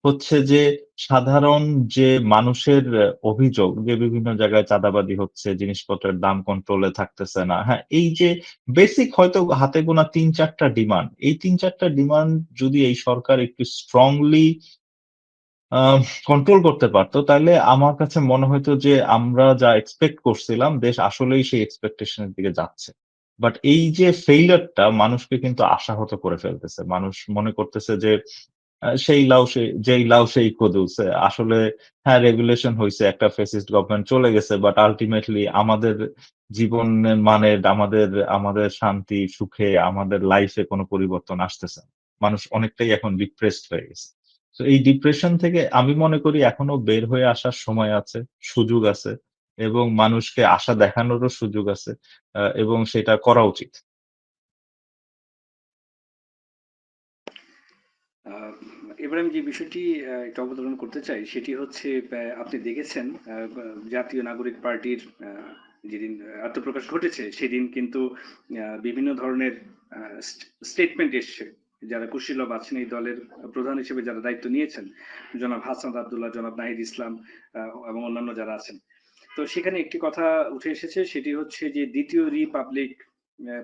B: হচ্ছে যে সাধারণ যে মানুষের অভিযোগ যে বিভিন্ন জায়গায় চাঁদাবাজি হচ্ছে, জিনিসপত্রের দাম কন্ট্রোলে থাকতেছে না। হ্যাঁ? এই যে বেসিক হয়তো হাতে গোনা ৩-৪ টা ডিমান্ড, এই ৩-৪ টা ডিমান্ড যদি এই সরকার একটু স্ট্রংলি আ কন্ট্রোল করতে পারত, তাইলে আমার কাছে মনে হইতো যে আমরা যা এক্সপেক্ট করছিলাম দেশ আসলেই সেই এক্সপেকটেশন এর দিকে যাচ্ছে। বাট এই যে ফেইলিউর টা মানুষকে কিন্তু আশাহত করে ফেলতেছে। মানুষ মনে করতেছে যে যেই লাউ সেই কদুস। আসলে হ্যাঁ, রেগুলেশন হইছে, একটা ফ্যাসিস্ট গভর্নমেন্ট চলে গেছে। বাট আল্টিমেটলি আমাদের জীবনের মানের, আমাদের শান্তি, সুখে, আমাদের লাইফ এ কোন পরিবর্তন আসতেছে না। মানুষ অনেকটাই এখন ডিপ্রেসড হয়ে গেছে। তো এই ডিপ্রেশন থেকে আমি মনে করি এখনো বের হয়ে আসার সময় আছে, সুযোগ আছে এবং মানুষকে আশা দেখানোরও সুযোগ আছে। এবং সেটা করা উচিত।
A: আ এবার আমি যে বিষয়টি একটু অবতারণা করতে চাই সেটি হচ্ছে আপনি দেখেছেন বা জাতীয় নাগরিক পার্টির যেদিন আত্মপ্রকাশ ঘটেছে সেদিন কিন্তু বিভিন্ন ধরনের আ স্টেটমেন্ট এসছে। যারা কুশীলব আছেন এই দলের প্রধান হিসেবে যারা দায়িত্ব নিয়েছেন, জনাব হাসনাত আব্দুল্লাহ, জনাব নাহিদ ইসলাম এবং অন্যান্য যারা আছেন। তো সেখানে একটি কথা উঠে এসেছে সেটি হচ্ছে যে 'দ্বিতীয় রিপাবলিক'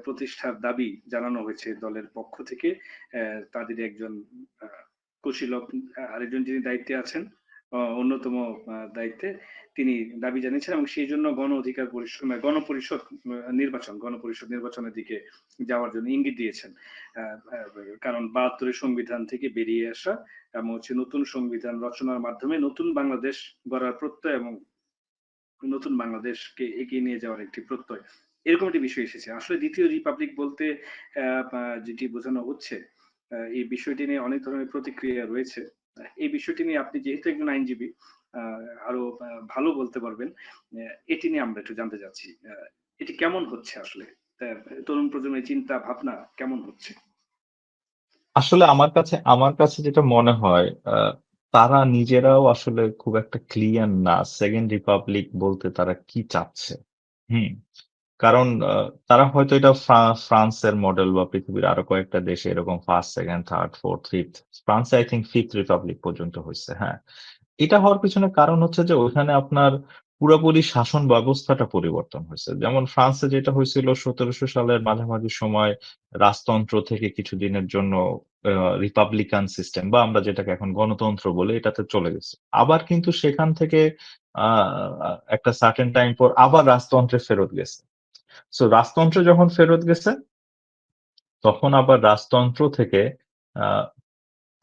A: প্রতিষ্ঠার দাবি জানানো হয়েছে দলের পক্ষ থেকে। তাদের একজন আ কুশীলব আরেকজন যিনি দায়িত্বে আছেন, অন্যতম দায়িত্বে তিনি দাবি জানিয়েছেন এবং সেইজন্য গণপরিষদ গণপরিষদ নির্বাচনের দিকে যাওয়ার জন্য ইঙ্গিত দিয়েছেন। আ আ কারণ ৭২ এর সংবিধান থেকে বেরিয়ে আসা এবং হচ্ছে নতুন সংবিধান রচনার মাধ্যমে নতুন বাংলাদেশ গড়ার প্রত্যয় এবং নতুন বাংলাদেশকে এগিয়ে নিয়ে যাওয়ার একটি প্রত্যয়। এরকম একটি বিষয় এসেছে। আসলে 'দ্বিতীয় রিপাবলিক' বলতে যেটি বোঝানো হচ্ছে, এই বিষয়টি নিয়ে অনেক ধরনের প্রতিক্রিয়া রয়েছে। এই বিষয়টি নিয়ে আপনি যেহেতু একজন আইনজীবী, আ আরো ভালো বলতে পারবেন। এটি নিয়ে আমরা একটু জানতে চাচ্ছি। এটি কেমন হচ্ছে আসলে? তা তরুণ প্রজন্মের চিন্তা ভাবনা কেমন হচ্ছে?
B: আসলে আমার কাছে যেটা মনে হয় তারা নিজেরাও আসলে খুব একটা ক্লিয়ার না সেকেন্ড রিপাবলিক বলতে তারা কি চাচ্ছে। হুম? কারণ তারা হয়তো এটা ফ্রান্সের মডেল বা পৃথিবীর আরো কয়েকটা দেশে এরকম 1st, 2nd, 3rd, 4th, 5th ফ্রান্সে আই থিংক 5th রিপাবলিক পর্যন্ত হইছে। হ্যাঁ? এটা হওয়ার পিছনে কারণ হচ্ছে যে ওইখানে আপনার পুরাপুরি শাসন ব্যবস্থাটা পরিবর্তন হয়েছে। যেমন ফ্রান্সে যেটা হয়েছিল ১৭০০ সালের মাঝামাঝি সময় রাজতন্ত্র থেকে কিছুদিনের জন্য আ রিপাবলিকান সিস্টেম বা আমরা যেটাকে এখন গণতন্ত্র বলি এটাতে চলে গেছে। আবার কিন্তু সেখান থেকে আ একটা সার্টেন টাইম পর আবার রাজতন্ত্রে ফেরত গেছে। সো রাজতন্ত্রে যখন ফেরত গেছে তখন আবার রাজতন্ত্র থেকে আ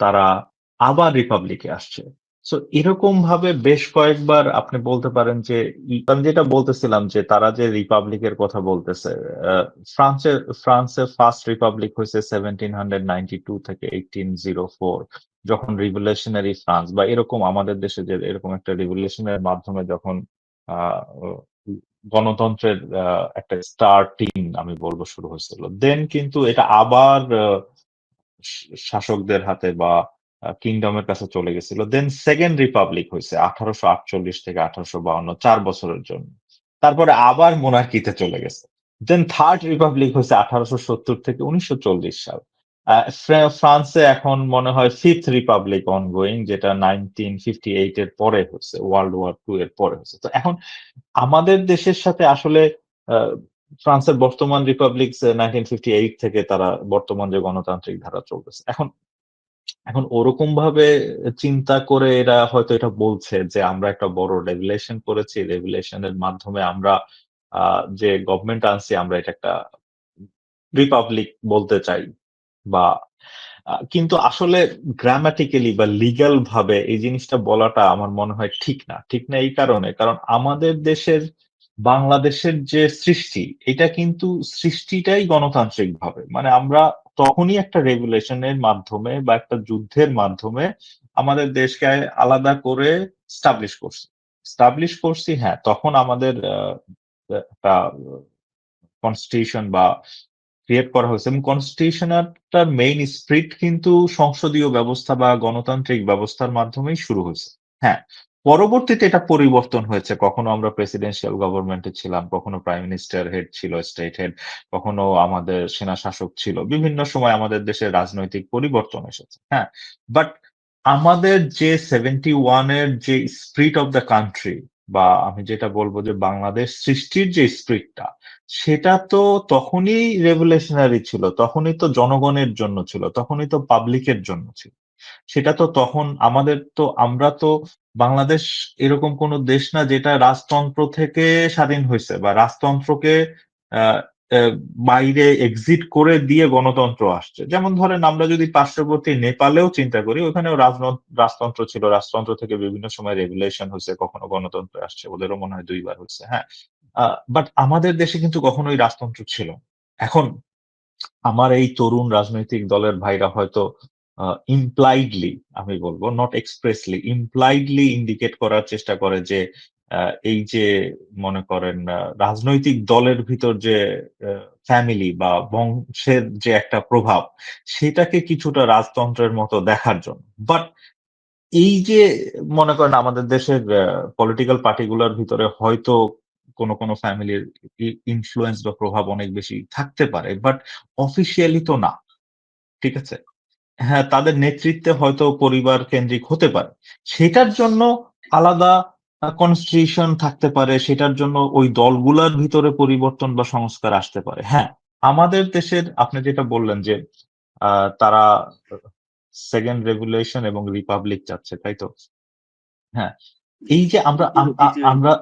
B: তারা আবার রিপাবলিকে আসছে। সো এরকমভাবে বেশ কয়েকবার আপনি বলতে পারেন যে আমি যেটা বলতেছিলাম যে তারা যে রিপাবলিকের কথা বলতেছে, আ ফ্রান্সের ফার্স্ট রিপাবলিক হইছে 1792 থেকে 1804 যখন রিভলিউশনারি ফ্রান্স বা এরকম আমাদের দেশে যে এরকম একটা রিভলিউশন এর মাধ্যমে যখন আ ও গণতন্ত্রের একটা স্টার্টিং আমি বলব শুরু হয়েছিল। দেন কিন্তু এটা আবার শাসকদের হাতে বা কিংডমের কাছে চলে গেছিল। দেন সেকেন্ড রিপাবলিক হইছে ১৮৪৮ থেকে ১৮৫২ ৪ বছরের জন্য। তারপরে আবার মোনার্কিতে চলে গেছে। দেন থার্ড রিপাবলিক হইছে ১৮৭০ থেকে ১৯৪০ সাল। ফ্রান্সে এখন মনে হয় ফিফথ রিপাবলিক অনগোয়িং যেটা 1958 এর পরে হইছে। ওয়ার্ল্ড ওয়ার 2 এর পরে হইছে। তো এখন আমাদের দেশের সাথে আসলে আ ফ্রান্সের বর্তমান রিপাবলিক 1958 থেকে তারা বর্তমান যে গণতান্ত্রিক ধারা চলতেছে। এখন ওরকমভাবে চিন্তা করে এরা হয়তো এটা বলছে যে আমরা একটা বড় রেগুলেশন করেছি। রেগুলেশন এর মাধ্যমে আমরা আ যে গভর্নমেন্ট আনছি আমরা এটা একটা রিপাবলিক বলতে চাই বা কিন্তু আসলে গ্রামাটিক্যালি বা লিগ্যাল ভাবে এই জিনিসটা বলাটা আমার মনে হয় ঠিক না। ঠিক না এই কারণে, কারণ আমাদের দেশের বাংলাদেশের যে সৃষ্টি, এটা কিন্তু সৃষ্টিটাই গণতান্ত্রিকভাবে। মানে আমরা তখনই একটা রেগুলেশন এর মাধ্যমে বা একটা যুদ্ধের মাধ্যমে আমাদের দেশকে আলাদা করে এস্টাবলিশ করছি। এস্টাবলিশ করছি হ্যাঁ, তখন আমাদের একটা কনস্টিটিউশন বা ক্রিয়েট করা হয়েছে এবং কনস্টিটিউশনটার মেইন স্পিরিট কিন্তু সংসদীয় ব্যবস্থা বা গণতান্ত্রিক ব্যবস্থার মাধ্যমেই শুরু হয়েছে। হ্যাঁ, পরবর্তীতে এটা পরিবর্তন হয়েছে। কখনো আমরা প্রেসিডেন্সিয়াল গভর্নমেন্টে ছিলাম, কখনো প্রাইম মিনিস্টার হেড ছিল, স্টেট হেড, কখনো আমাদের সেনা শাসক ছিল। বিভিন্ন সময় আমাদের দেশের রাজনৈতিক পরিবর্তন এসেছে। হ্যাঁ? বাট আমাদের যে 71 এর যে স্পিরিট অফ দ্য কান্ট্রি বা আমি যেটা বলব যে বাংলাদেশ সৃষ্টির যে স্পিরিটটা, সেটা তো তখনই রেভলিউশনারি ছিল। তখনই তো জনগণের জন্য ছিল। তখনই তো পাবলিকের জন্য ছিল। সেটা তো তখন আমরা তো বাংলাদেশ এরকম কোন দেশ না যেটা রাজতন্ত্র থেকে স্বাধীন হইছে বা রাজতন্ত্রকে আ অ্যা বাইরে এক্সিট করে দিয়ে গণতন্ত্র আসছে। যেমন ধরেন আমরা যদি পার্শ্ববর্তী নেপালেও চিন্তা করি, ওখানেও রাজতন্ত্র ছিল। রাজতন্ত্র থেকে বিভিন্ন সময় রেভুলেশন হইছে, কখনো গণতন্ত্র আসছে। ওদেরও মনে হয় ২ বার হইছে। হ্যাঁ? বাট আমাদের দেশে কিন্তু কখনোই রাজতন্ত্র ছিল না। এখন আমার এই তরুণ রাজনৈতিক দলের ভাইরা হয়তো ইমপ্লাইডলি আমি বলব, নট এক্সপ্রেসলি, ইমপ্লাইডলি ইন্ডিকেট করার চেষ্টা করে যে আ এই যে মনে করেন রাজনৈতিক দলের ভিতর যে ফ্যামিলি বা বংশের যে একটা প্রভাব, সেটাকে কিছুটা রাজতন্ত্রের মতো দেখার জন্য। বাট এই যে মনে করেন আমাদের দেশের পলিটিক্যাল পার্টি গুলার ভিতরে হয়তো কোন ফ্যামিলির ইনফ্লুয়েন্স বা প্রভাব অনেক বেশি থাকতে পারে। বাট অফিসিয়ালি তো না। ঠিক আছে? হ্যাঁ, তাদের নেতৃত্বে হয়তো পরিবার কেন্দ্রিক হতে পারে। সেটার জন্য আলাদা কনস্টিটিউশন থাকতে পারে। সেটার জন্য ওই দলগুলার ভিতরে পরিবর্তন বা সংস্কার আসতে পারে। হ্যাঁ, আমাদের দেশের আপনি যেটা বললেন যে তারা 2nd রেভুলেশন এবং রিপাবলিক চাচ্ছে, তাই তো? হ্যাঁ, এই যে আমরা
A: দ্বিতীয়
B: আমরা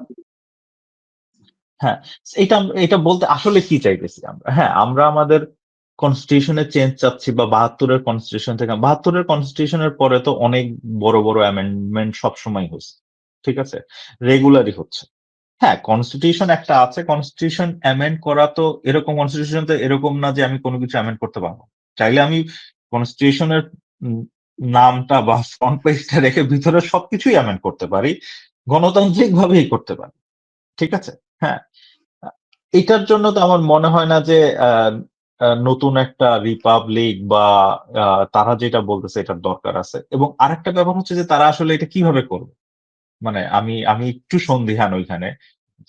B: হ্যাঁ, এটা বলতে আসলে কি চাইতেছি আমরা? হ্যাঁ, আমরা আমাদের কনস্টিটিউশন এর চেঞ্জ চাচ্ছি বা ৭২ এর কনস্টিটিউশন থেকে ৭২ এর কনস্টিটিউশন এর পরে তো অনেক বড় অ্যামেন্ডমেন্ট সবসময় হইছে। ঠিক আছে? রেগুলারই হচ্ছে। হ্যাঁ, কনস্টিটিউশন একটা আছে। কনস্টিটিউশন অ্যামেন্ড করা তো এরকম কনস্টিটিউশন তো এরকম না যে আমি কোন কিছু অ্যামেন্ড করতে পারব না। চাইলে আমি কনস্টিটিউশন এর উম নামটা বা ফ্রন্ট পেজটা রেখে ভিতরে সবকিছুই অ্যামেন্ড করতে পারি। গণতান্ত্রিকভাবেই করতে পারি। ঠিক আছে? হ্যাঁ। আ এটার জন্য তো আমার মনে হয় না যে আ আ নতুন একটা রিপাবলিক বা আ তারা যেটা বলতেছে এটার দরকার আছে। এবং আরেকটা ব্যাপার হচ্ছে যে তারা আসলে এটা কিভাবে করবে? মানে আমি একটু সন্দিহান ওইখানে।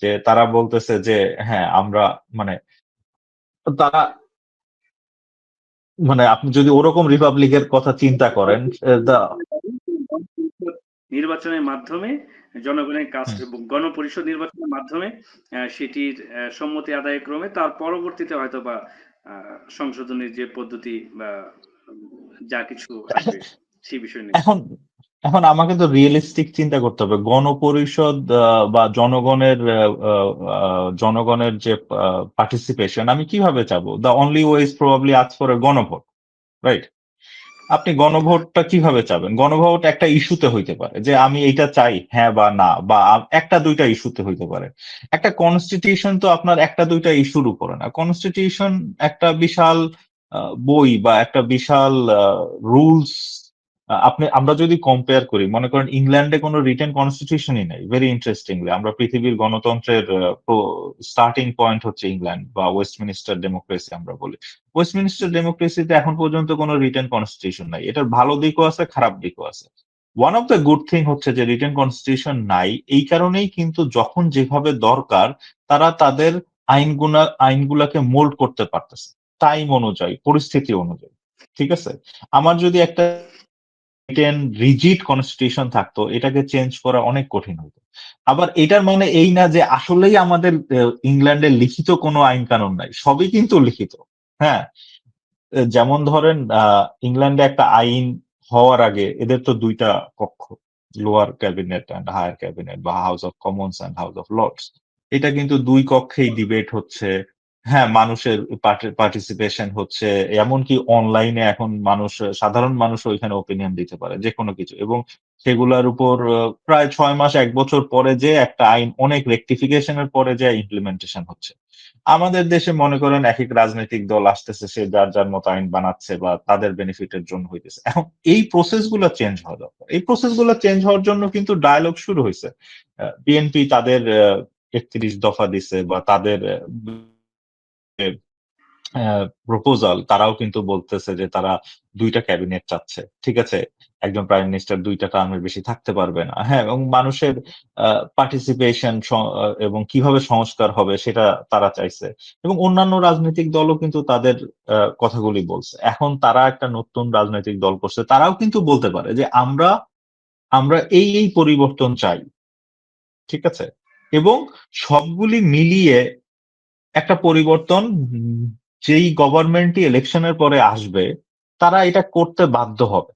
B: যে তারা বলতেছে যে হ্যাঁ, আমরা মানে তারা মানে আপনি যদি ওরকম রিপাবলিকের কথা চিন্তা করেন
A: নির্বাচনের মাধ্যমে জনগণের কাছ
B: হুম।
A: গণপরিষদ নির্বাচনের মাধ্যমে সেটির সম্মতি আদায়ক্রমে তার পরবর্তীতে হয়তোবা আ সংশোধনের যে পদ্ধতি বা যা কিছু আসবে সেই বিষয় নিয়ে।
B: এখন এখন আমাকে তো রিয়ালিস্টিক চিন্তা করতে হবে। গণপরিষদ বা জনগণের যে পার্টিসিপেশন আমি কিভাবে চাবো? The only way is probably ask for a গণভোট, রাইট? আপনি গণভোটটা কিভাবে চাবেন? গণভোট একটা ইস্যুতে হইতে পারে যে আমি এইটা চাই, হ্যাঁ বা না বা ১টা ২টা ইস্যুতে হইতে পারে। একটা কনস্টিটিউশন তো আপনার ১টা ২টা ইস্যুর উপরে না। কনস্টিটিউশন একটা বিশাল আ বই বা একটা বিশাল রুলস আমরা যদি কম্পেয়ার করি, মনে করেন ইংল্যান্ডে কোনো রিটেন কনস্টিটিউশনই নাই। ভেরি ইন্টারেস্টিংলি আমরা পৃথিবীর গণতন্ত্রের স্টার্টিং পয়েন্ট হচ্ছে ইংল্যান্ড বা ওয়েস্টমিনিস্টার ডেমোক্রেসি আমরা বলি। ওয়েস্টমিনিস্টার ডেমোক্রেসিতে এখন পর্যন্ত কোনো রিটেন কনস্টিটিউশন নাই। এটার ভালো দিকও আছে, খারাপ দিকও আছে। One of the good thing হচ্ছে যে রিটেন কনস্টিটিউশন নাই। এই কারণেই কিন্তু যখন যেভাবে দরকার তারা তাদের আইনগুলাকে মোল্ড করতে পারতেছে। টাইম অনুযায়ী, পরিস্থিতি অনুযায়ী। ঠিক আছে? আমার যদি একটা রিটেন রিজিড কনস্টিটিউশন থাকতো, এটাকে চেঞ্জ করা অনেক কঠিন হতো। আবার এটার মানে এই না যে আসলেই আমাদের ইংল্যান্ডে লিখিত কোনো আইন কানুন নাই। সবই কিন্তু লিখিত। হ্যাঁ? যেমন ধরেন ইংল্যান্ডে একটা আইন হওয়ার আগে এদের তো ২ টা কক্ষ। Lower cabinet and higher cabinet বা House of Commons and House of Lords. এটা কিন্তু ২ কক্ষেই ডিবেট হচ্ছে। হ্যাঁ, মানুষের পার্টিসিপেশন হচ্ছে। এমনকি অনলাইনে এখন সাধারণ মানুষও ওইখানে ওপিনিয়ন দিতে পারে যেকোনো কিছু। এবং সেগুলার উপর প্রায় ৬ মাস ১ বছর পরে যেয়ে একটা আইন অনেক রেকটিফিকেশন এর পরে যেয়ে ইমপ্লিমেন্টেশন হচ্ছে। আমাদের দেশে মনে করেন একেক রাজনৈতিক দল আসতেছে, সে যার মতো আইন বানাচ্ছে বা তাদের বেনিফিট এর জন্য হইতেছে। এখন এই প্রসেস গুলা চেঞ্জ হওয়া দরকার। এই প্রসেস গুলা চেঞ্জ হওয়ার জন্য কিন্তু ডায়ালগ শুরু হইছে। বিএনপি তাদের ৩১ দফা দিছে বা তাদের প্রপোজাল, তারাও কিন্তু বলতেছে যে তারা ২টা ক্যাবিনেট চাচ্ছে। ঠিক আছে? একজন প্রাইম মিনিস্টার ২টা টার্মের বেশি থাকতে পারবে না। হ্যাঁ, এবং মানুষের পার্টিসিপেশন এবং কিভাবে সংস্কার হবে সেটা তারা চাইছে। এবং অন্যান্য রাজনৈতিক দলও কিন্তু তাদের কথাগুলি বলছে। এখন তারা একটা নতুন রাজনৈতিক দল করছে। তারাও কিন্তু বলতে পারে যে আমরা আমরা এই পরিবর্তন চাই। ঠিক আছে? এবং সবগুলি মিলিয়ে একটা পরিবর্তন, যেই গভর্নমেন্টই ইলেকশনের পরে আসবে তারা এটা করতে বাধ্য হবে।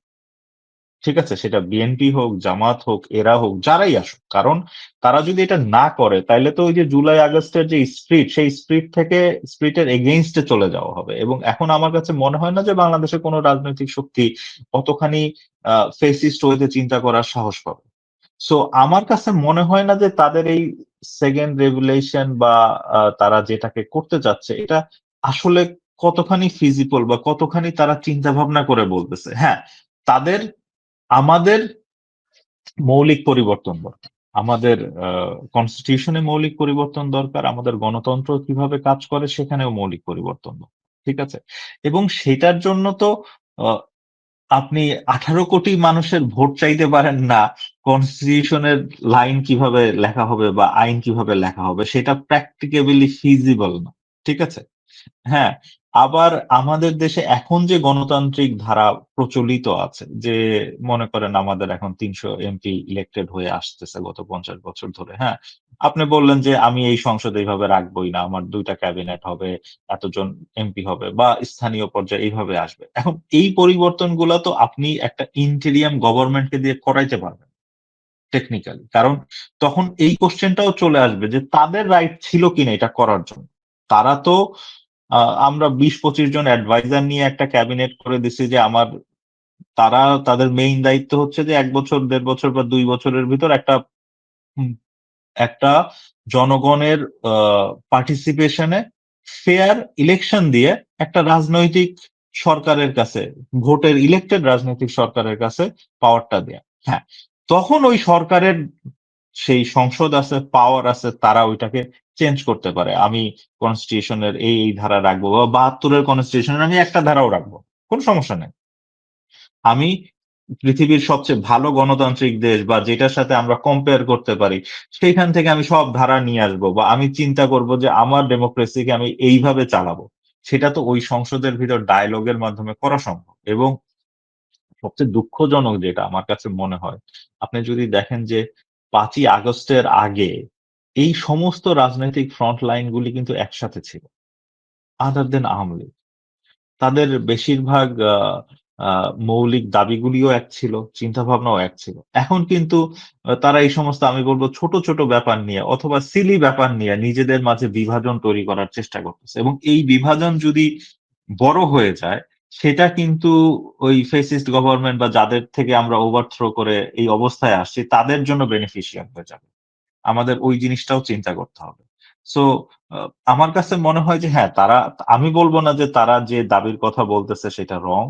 B: ঠিক আছে? সেটা বিএনপি হোক, জামাত হোক, এরা হোক, যারাই আসুক। কারণ তারা যদি এটা না করে তাইলে তো ওই যে জুলাই আগস্টের যে স্পিরিট, সেই স্পিরিটের এগেইনস্টে চলে যাওয়া হবে। এবং এখন আমার কাছে মনে হয় না যে বাংলাদেশের কোনো রাজনৈতিক শক্তি অতখানি ফেসিস্ট ওয়েতে চিন্তা করার সাহস পাবে। সো আমার কাছে মনে হয় না যে তাদের এই সেকেন্ড রেভুলেশন বা তারা যেটাকে করতে চাচ্ছে এটা আসলে কতখানি ফিজিবল বা কতখানি তারা চিন্তা ভাবনা করে বলতেছে। হ্যাঁ, তাদের আমাদের মৌলিক পরিবর্তন দরকার। আমাদের কনস্টিটিউশনে মৌলিক পরিবর্তন দরকার। আমাদের গণতন্ত্র কিভাবে কাজ করে সেখানেও মৌলিক পরিবর্তন দরকার। ঠিক আছে? এবং সেটার জন্য তো আ আপনি 18 কোটি মানুষের ভোট চাইতে পারেন না কনস্টিটিউশনের লাইন কিভাবে লেখা হবে বা আইন কিভাবে লেখা হবে সেটা প্র্যাকটিক্যাবলি ফিজিবল না। ঠিক আছে? হ্যাঁ, আবার আমাদের দেশে এখন যে গণতান্ত্রিক ধারা প্রচলিত আছে, যে মনে করেন আমাদের এখন ৩০০ এমপি ইলেক্টেড হয়ে আসতেছে গত ৫০ বছর ধরে। হ্যাঁ? আপনি বললেন যে আমি এই সংসদে এইভাবে রাখবোই না। আমার ২ টা ক্যাবিনেট হবে, এতজন এমপি হবে বা স্থানীয় পর্যায়ে এইভাবে আসবে। এখন এই পরিবর্তনগুলা তো আপনি একটা ইন্টেরিয়াম গভর্নমেন্টকে দিয়ে করাইতে পারবেন টেকনিক্যালি। কারণ তখন এই কোয়েশ্চেনটাও চলে আসবে যে তাদের রাইট ছিল কিনা এটা করার জন্য। তারা তো আ আমরা ২০-২৫ জন অ্যাডভাইজার নিয়ে একটা ক্যাবিনেট করে দিছি যে তারা তাদের মেইন দায়িত্ব হচ্ছে যে ১ বছর, ১.৫ বছর বা ২ বছরের ভিতর হুম, একটা জনগণের আ পার্টিসিপেশন এ ফেয়ার ইলেকশন দিয়ে একটা রাজনৈতিক সরকারের কাছে, ভোটের ইলেক্টেড রাজনৈতিক সরকারের কাছে পাওয়ারটা দেয়া। হ্যাঁ, তখন ওই সরকারের সেই সংসদ আছে, পাওয়ার আছে, তারা ওইটাকে চেঞ্জ করতে পারে। আমি কনস্টিটিউশন এর এই ধারা রাখবো বা ৭২ এর কনস্টিটিউশন এর আমি একটা ধারাও রাখবো। কোন সমস্যা নাই। আমি পৃথিবীর সবচেয়ে ভালো গণতান্ত্রিক দেশ বা যেটার সাথে আমরা কম্পেয়ার করতে পারি, সেইখান থেকে আমি সব ধারা নিয়ে আসবো বা আমি চিন্তা করব যে আমার ডেমোক্রেসিকে আমি এইভাবে চালাবো। সেটা তো ওই সংসদের ভিতর ডায়ালগের মাধ্যমে করা সম্ভব। এবং সবচেয়ে দুঃখজনক যেটা আমার কাছে মনে হয়, আপনি যদি দেখেন যে ৫ই আগস্টের আগে এই সমস্ত রাজনৈতিক ফ্রন্ট লাইন গুলি কিন্তু একসাথে ছিল। আদার দেন আওয়ামী লীগ। তাদের বেশিরভাগ আ আ মৌলিক দাবিগুলিও এক ছিল, চিন্তাভাবনাও এক ছিল। এখন কিন্তু তারা এই সমস্ত আমি বলব ছোট ব্যাপার নিয়ে অথবা সিলি ব্যাপার নিয়ে নিজেদের মাঝে বিভাজন তৈরি করার চেষ্টা করতেছে। এবং এই বিভাজন যদি বড় হয়ে যায়, সেটা কিন্তু ওই ফ্যাসিস্ট গভর্নমেন্ট বা যাদের থেকে আমরা ওভারথ্রো করে এই অবস্থায় আসছি তাদের জন্য বেনিফিশিয়াল হয়ে যাবে। আমাদের ওই জিনিসটাও চিন্তা করতে হবে। সো আ আমার কাছে মনে হয় যে হ্যাঁ, আমি বলব না যে তারা যে দাবির কথা বলতেছে সেটা রং।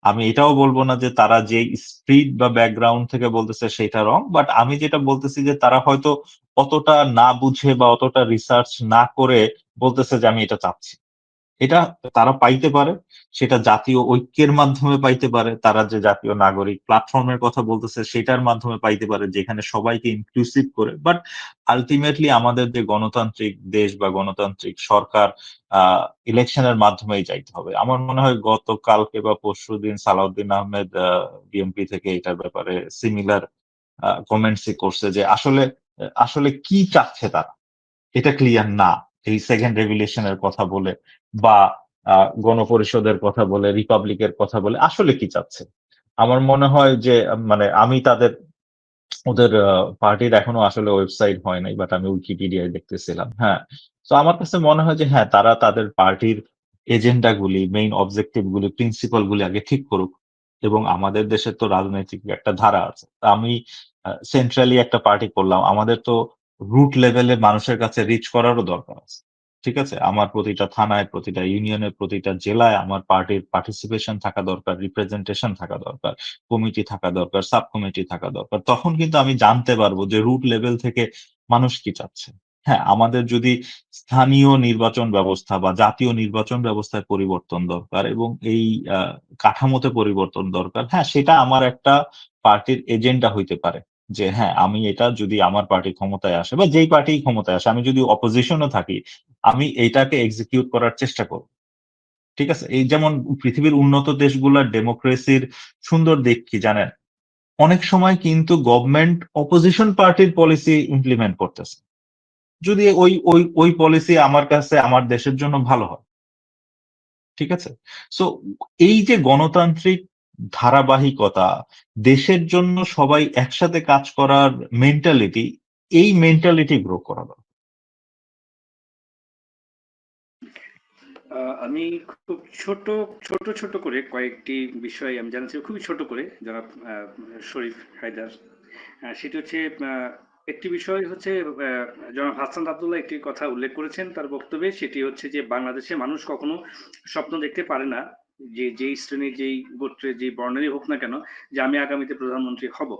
B: আমি এটাও বলব না যে তারা যে স্পিড বা ব্যাকগ্রাউন্ড থেকে বলতেছে সেটা রং। বাট আমি যেটা বলতেছি যে তারা হয়তো অতটা না বুঝে বা অতটা রিসার্চ না করে বলতেছে যে আমি এটা চাচ্ছি। এটা তারা পাইতে পারে। সেটা জাতীয় ঐক্যের মাধ্যমে পাইতে পারে। তারা যে জাতীয় নাগরিক প্ল্যাটফর্ম এর কথা বলতেছে সেটার মাধ্যমে পাইতে পারে যেখানে সবাইকে ইনক্লুসিভ করে। বাট আল্টিমেটলি আমাদের যে গণতান্ত্রিক দেশ বা গণতান্ত্রিক সরকার আ ইলেকশনের মাধ্যমেই যাইতে হবে। আমার মনে হয় গতকালকে বা পরশুদিন সালাউদ্দিন আহমেদ বিএনপি থেকে এটার ব্যাপারে সিমিলার কমেন্টসই করছে যে আসলে কি চাচ্ছে তারা? এটা ক্লিয়ার না। এই সেকেন্ড রেগুলেশন এর কথা বলে বা আ গণপরিষদের কথা বলে, রিপাবলিকের কথা বলে আসলে কি চাচ্ছে? আমার মনে হয় যে মানে আমি ওদের পার্টির এখনো আসলে ওয়েবসাইট হয় নাই। বাট আমি উইকিপিডিয়ায় দেখতেছিলাম। হ্যাঁ? সো আমার কাছে মনে হয় যে হ্যাঁ, তারা তাদের পার্টির এজেন্ডা গুলি, মেইন অবজেক্টিভ গুলি, প্রিন্সিপাল গুলি আগে ঠিক করুক। এবং আমাদের দেশে তো রাজনৈতিক একটা ধারা আছে। তা আমি সেন্ট্রালি একটা পার্টি করলাম। আমাদের তো রুট লেভেলে মানুষের কাছে রিচ করারও দরকার আছে। ঠিক আছে? আমার প্রতিটা থানায়, প্রতিটা ইউনিয়নের, প্রতিটা জেলায় আমার পার্টির পার্টিসিপেশন থাকা দরকার, রিপ্রেজেন্টেশন থাকা দরকার। কমিটি থাকা দরকার, সাব কমিটি থাকা দরকার। তখন কিন্তু আমি জানতে পারবো যে রুট লেভেল থেকে মানুষ কি চাচ্ছে। হ্যাঁ, আমাদের যদি স্থানীয় নির্বাচন ব্যবস্থা বা জাতীয় নির্বাচন ব্যবস্থায় পরিবর্তন দরকার এবং এই কাঠামোতে পরিবর্তন দরকার, হ্যাঁ, সেটা আমার একটা পার্টির এজেন্ডা হইতে পারে। যে হ্যাঁ, আমি এটা যদি আমার পার্টি ক্ষমতায় আসে বা যেই পার্টি ক্ষমতায় আসে, আমি যদি অপোজিশনও থাকি, আমি এইটাকে এক্সিকিউট করার চেষ্টা করব। ঠিক আছে? এই যেমন পৃথিবীর উন্নত দেশগুলোর ডেমোক্রেসির সুন্দর দিক কি জানেন? অনেক সময় কিন্তু গভর্নমেন্ট অপোজিশন পার্টির পলিসি ইমপ্লিমেন্ট করতেছে। যদি ওই পলিসি আমার কাছে আমার দেশের জন্য ভালো হয়। ঠিক আছে? সো এই যে গণতান্ত্রিক ধারাবাহিকতা, দেশের জন্য সবাই একসাথে কাজ করার মেন্টালিটি, এই মেন্টালিটি গ্রো করা দরকার।
A: আমি খুব ছোট করে কয়েকটি বিষয় আমি জানতে চাই, খুবই ছোট করে, জনাব শরীফ হায়দার। সেটি হচ্ছে একটি বিষয় হচ্ছে জনাব হাসান আব্দুল্লাহ একটি কথা উল্লেখ করেছেন তার বক্তব্যে, সেটি হচ্ছে যে বাংলাদেশের মানুষ কখনো স্বপ্ন দেখতে পারে না যে যেই শ্রেণীর যেই গোত্রের যেই বর্ণেরই হোক না কেন, যে আমি আগামীতে প্রধানমন্ত্রী হব।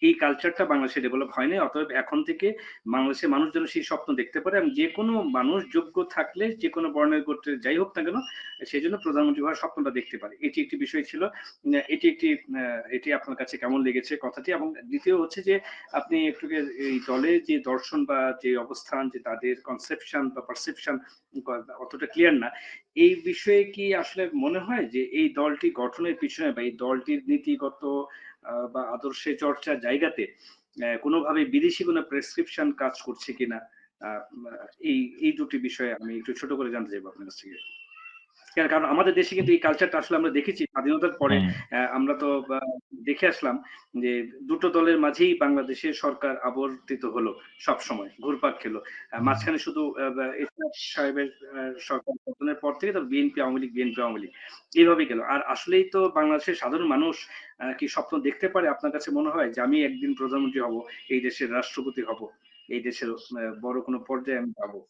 A: এই কালচারটা বাংলাদেশে ডেভেলপ হয়নি, অতএব এখন থেকে বাংলাদেশের মানুষ যেন সেই স্বপ্ন দেখতে পারে এবং যে কোনো মানুষ যোগ্য থাকলে যে কোনো বর্ণের গোত্রের যাই হোক না কেন, সেই জন্য প্রধানমন্ত্রী হওয়ার স্বপ্নটা দেখতে পারে। এটি একটি বিষয় ছিল। এটি আপনার কাছে কেমন লেগেছে কথাটি? এবং দ্বিতীয় হচ্ছে যে আপনি একটু এই দলের যে দর্শন বা যে অবস্থান, যে তাদের কনসেপশন বা পারসেপশন অতটা ক্লিয়ার না, এই বিষয়ে কি আসলে মনে হয় যে এই দলটি গঠনের পিছনে বা এই দলটির নীতিগত বা আদর্শে চর্চার জায়গাতে কোনোভাবে বিদেশি কোনো প্রেসক্রিপশন কাজ করছে কিনা? আহ, এই এই দুটি বিষয়ে আমি একটু ছোট করে জানতে চাইবো আপনার কাছ থেকে। কারণ আমাদের দেশে কিন্তু এই কালচারটা আসলে আমরা দেখেছি স্বাধীনতার পরে।
B: হুম,
A: আমরা তো দেখে আসলাম যে দুটো দলের মাঝেই বাংলাদেশের সরকার আবর্তিত হলো, সব সময় ঘুরপাক খেলো।
B: হুম,
A: মাঝখানে শুধু এরশাদ সাহেবের সরকার পতনের পর থেকে তো বিএনপি আওয়ামী লীগ, বিএনপি আওয়ামী লীগ এইভাবেই গেল। আর আসলেই তো বাংলাদেশের সাধারণ মানুষ কি স্বপ্ন দেখতে পারে? আপনার কাছে মনে হয় যে আমি একদিন প্রধানমন্ত্রী হব, এই দেশের রাষ্ট্রপতি হব, এই দেশের বড় কোনো পর্যায়ে আমি যাবো,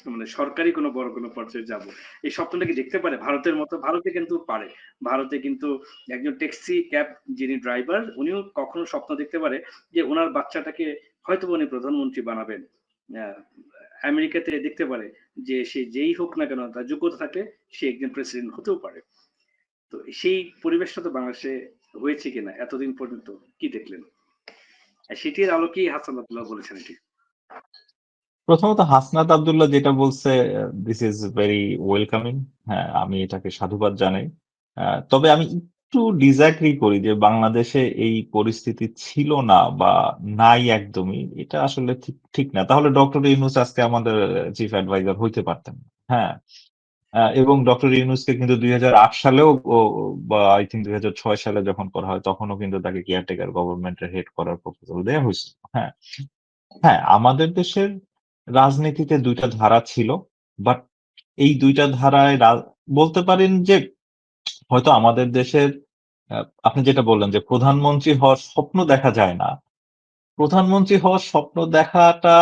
A: মানে সরকারি কোনো বড় কোনো পর্যায়ে যাব, এই স্বপ্নটা কি দেখতে পারে? ভারতের মতো ভারতে কিন্তু পারে। ভারতে কিন্তু একজন ট্যাক্সি ক্যাব যিনি ড্রাইভার, উনিও কখনো স্বপ্ন দেখতে পারে যে ওনার বাচ্চাটাকে হয়তো উনি প্রধানমন্ত্রী বানাবেন। আহ, আমেরিকাতে দেখতে পারে যে সে যেই হোক না কেন, তার যোগ্যতা থাকলে সে একজন প্রেসিডেন্ট হতেও পারে। তো সেই পরিবেশটা তো বাংলাদেশে হয়েছে কিনা এতদিন পর্যন্ত, কি দেখলেন? আর সেটির আলোকেই হাসান আব্দুল্লাহ বলেছেন এটি।
B: প্রথমত হাসনাত আব্দুল্লাহ যেটা বলছে, দিস ইজ ভেরি ওয়েলকামিং। হ্যাঁ, আমি এটাকে সাধুবাদ জানাই। তবে আমি একটু ডিসঅ্যাগ্রি করি যে বাংলাদেশে এই পরিস্থিতি ছিল না বা নাই একদমই, এটা আসলে ঠিক ঠিক না। তাহলে ডক্টর ইউনূস আজকে আমাদের চিফ অ্যাডভাইজার হইতে পারতেন। হ্যাঁ, এবং ডক্টর ইউনূসকে কিন্তু 2008 সালেও বা আই থিঙ্ক 2006 সালে যখন করা হয়, তখনও কিন্তু তাকে কেয়ারটেকার গভর্নমেন্টের হেড করার প্রপোজাল দেওয়া হয়েছিল। হ্যাঁ, হ্যাঁ, আমাদের দেশের রাজনীতিতে ২ টা ধারা ছিল। বাট এই ২ টা ধারায় বলতে পারেন যে হয়তো আমাদের দেশের আ আপনি যেটা বললেন যে প্রধানমন্ত্রী হওয়ার স্বপ্ন দেখা যায় না। প্রধানমন্ত্রী হওয়ার স্বপ্ন দেখাটা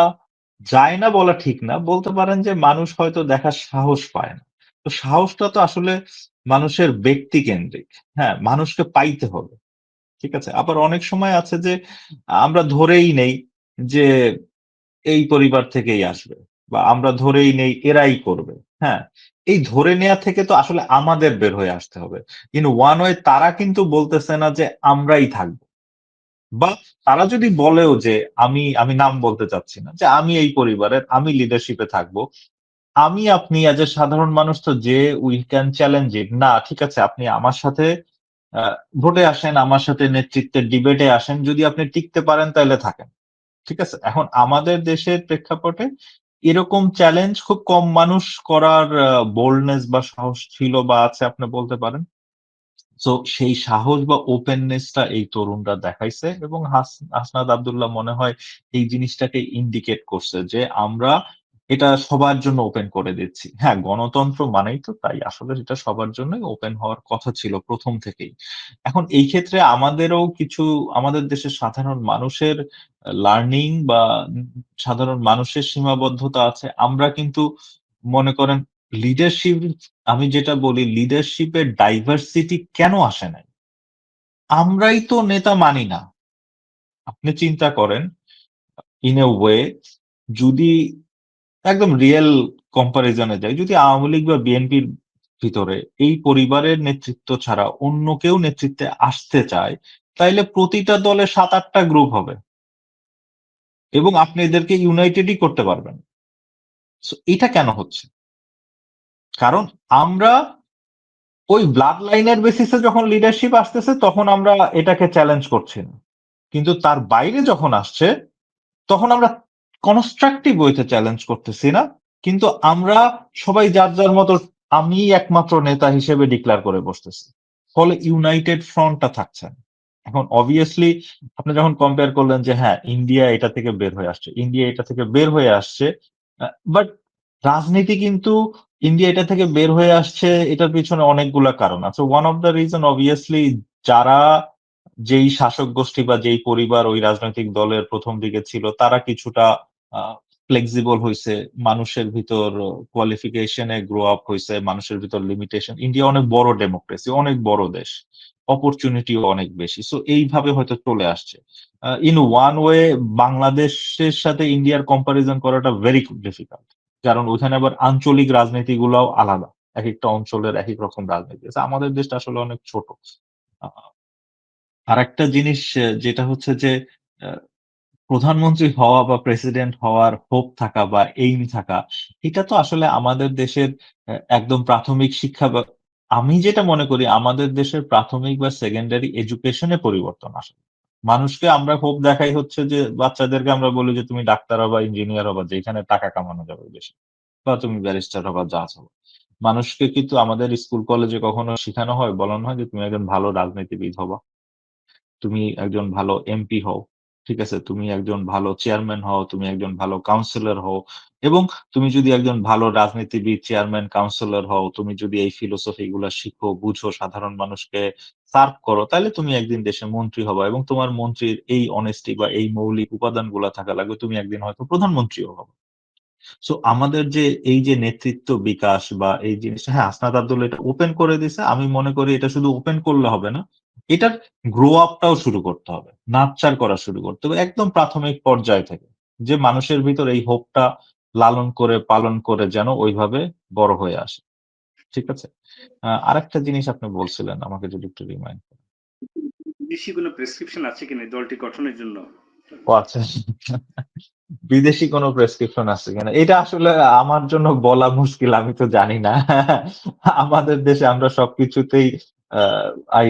B: যায় না বলা ঠিক না। বলতে পারেন যে মানুষ হয়তো দেখার সাহস পায় না। তো সাহসটা তো আসলে মানুষের ব্যক্তিকেন্দ্রিক। হ্যাঁ, মানুষকে পাইতে হবে। ঠিক আছে? আবার অনেক সময় আছে যে আমরা ধরেই নেই যে এই পরিবার থেকেই আসবে বা আমরা ধরেই নেই এরাই করবে। হ্যাঁ? এই ধরে নেয়া থেকে তো আসলে আমাদের বের হয়ে আসতে হবে। ইন ওয়ান ওয়ে তারা কিন্তু বলতেছে না যে আমরাই থাকবো। বা তারা যদি বলেও যে আমি নাম বলতে চাচ্ছি না। যে আমি এই পরিবারের, আমি লিডারশিপ এ থাকবো। আমি আপনি এজ এ সাধারণ মানুষ তো যে উই ক্যান চ্যালেঞ্জ ইট। না, ঠিক আছে, আপনি আমার সাথে আ ভোটে আসেন, আমার সাথে নেতৃত্বের ডিবেটে আসেন। যদি আপনি টিকতে পারেন তাইলে থাকেন। ঠিক আছে? এখন আমাদের দেশের প্রেক্ষাপটে এরকম চ্যালেঞ্জ খুব কম মানুষ করার বোল্ডনেস বা সাহস ছিল বা আছে আপনি বলতে পারেন। সো সেই সাহস বা ওপেননেস টা এই তরুণরা দেখাইছে এবং হাসনাত আব্দুল্লাহ মনে হয় এই জিনিসটাকে ইন্ডিকেট করছে যে আমরা এটা সবার জন্য ওপেন করে দিচ্ছি। হ্যাঁ, গণতন্ত্র মানেই তো তাই। আসলে এটা সবার জন্যই ওপেন হওয়ার কথা ছিল ১ম থেকেই। এখন এই ক্ষেত্রে আমাদেরও কিছু আমাদের দেশের সাধারণ মানুষের লার্নিং বা সাধারণ মানুষের সীমাবদ্ধতা আছে। আমরা কিন্তু মনে করেন লিডারশিপ, আমি যেটা বলি লিডারশিপ এর ডাইভার্সিটি কেন আসে নাই? আমরাই তো নেতা মানি না। আপনি চিন্তা করেন ইন এ ওয়ে, যদি একদম রিয়েল কম্পারিজনে যাই, যদি আওয়ামী লীগ বা বিএনপির ভিতরে এই পরিবারের নেতৃত্ব ছাড়া অন্য কেউ নেতৃত্বে আসতে চায়, তাইলে প্রতিটা দলে 7-8টা গ্রুপ হবে এবং আপনি এদেরকে ইউনাইটেডই করতে পারবেন। So, এটা কেন হচ্ছে? কারণ আমরা ওই ব্লাড লাইনের বেসিসে যখন লিডারশিপ আসতেছে তখন আমরা এটাকে চ্যালেঞ্জ করছি না, কিন্তু তার বাইরে যখন আসছে তখন আমরা কনস্ট্রাকটিভ ওয়েতে চ্যালেঞ্জ করতেছি না, কিন্তু আমরা সবাই যার যার মতো আমি একমাত্র নেতা হিসেবে ডিক্লেয়ার করে বসতেছি। ফলে ইউনাইটেড ফ্রন্টটা থাকছে না। এখন অবভিয়াসলি আপনি যখন কম্পেয়ার করলেন যে হ্যাঁ ইন্ডিয়া এটা থেকে বের হয়ে আসছে, ইন্ডিয়া এটা থেকে বের হয়ে আসছে, বাট রাজনীতি কিন্তু ইন্ডিয়া এটা থেকে বের হয়ে আসছে, এটার পিছনে অনেকগুলা কারণ আছে। One of the reason obviously যারা যেই শাসক গোষ্ঠী বা যেই পরিবার ওই রাজনৈতিক দলের প্রথম দিকে ছিল তারা কিছুটা ফ্লেক্সিবল হয়েছে, মানুষের ভিতর কোয়ালিফিকেশনে গ্রো আপ হয়েছে, মানুষের ভিতর লিমিটেশন। ইন্ডিয়া অনেক বড় ডেমোক্রেসি, অনেক বড় দেশ, অপরচুনিটিও অনেক বেশি, সো এইভাবে হয়তো চলে আসছে। ইন ওয়ান ওয়ে বাংলাদেশের সাথে ইন্ডিয়ার কম্পারিজন করাটা ভেরি ডিফিকাল্ট, কারণ ওইখানে আবার আঞ্চলিক রাজনীতি গুলাও আলাদা, এক একটা অঞ্চলের এক এক রকম রাজনীতি আছে। আমাদের দেশটা আসলে অনেক ছোট। আর একটা জিনিস যেটা হচ্ছে যে আহ, প্রধানমন্ত্রী হওয়া বা প্রেসিডেন্ট হওয়ার হোপ থাকা বা এইম থাকা, এটা তো আসলে আমাদের দেশের একদম প্রাথমিক শিক্ষা বা আমি যেটা মনে করি আমাদের দেশের প্রাথমিক বা সেকেন্ডারি এডুকেশনে পরিবর্তন আসে। মানুষকে আমরা হোপ দেখাই হচ্ছে যে বাচ্চাদেরকে আমরা বলি যে তুমি ডাক্তার হবা, ইঞ্জিনিয়ার হবা, যেখানে টাকা কামানো যাবে বেশি, বা তুমি ব্যারিস্টার হবা, জাজ হবা। মানুষকে কিন্তু আমাদের স্কুল কলেজে কখনো শেখানো হয়, বলানো হয় যে তুমি একজন ভালো রাজনীতিবিদ হবা, তুমি একজন ভালো এমপি হও, ঠিক আছে? তুমি একজন ভালো চেয়ারম্যান হও, তুমি একজন ভালো কাউন্সিলর হও, এবং তুমি যদি একজন ভালো রাজনীতিবিদ, চেয়ারম্যান, কাউন্সিলর হও, তুমি যদি এই ফিলোসফি গুলা শিখো, বুঝো, সাধারণ মানুষকে সার্ভ করো, তাহলে তুমি একদিন দেশে মন্ত্রী হবা, এবং তোমার মন্ত্রীর এই অনেস্টি বা এই মৌলিক উপাদানগুলা থাকা লাগবে, তুমি একদিন হয়তো প্রধানমন্ত্রীও হবে। সো আমাদের যে এই যে নেতৃত্ব বিকাশ বা এই জিনিসটা, হ্যাঁ হাসনাত আব্দুল্লাহ এটা ওপেন করে দিছে, আমি মনে করি এটা শুধু ওপেন করলে হবে না, এটার গ্রো আপটাও শুরু করতে হবে, নার্চার করা শুরু করতে হবে একদম প্রাথমিক পর্যায় থেকে, যে মানুষের ভিতর এই হোপটা লালন করে পালন করে যেন ওইভাবে বড় হয়ে আসে। ঠিক আছে? আরেকটা জিনিস আপনি বলছিলেন, আমাকে যদি একটু রিমাইন্ড করেন।
A: বিদেশি কোনো প্রেসক্রিপশন আছে কিনা এই দলটি গঠনের জন্য?
B: ও আচ্ছা, বিদেশি কোনো প্রেসক্রিপশন আছে কিনা এটা আসলে আমার জন্য বলা মুশকিল, আমি তো জানি না। আমাদের দেশে আমরা সবকিছুতেই আহ, আই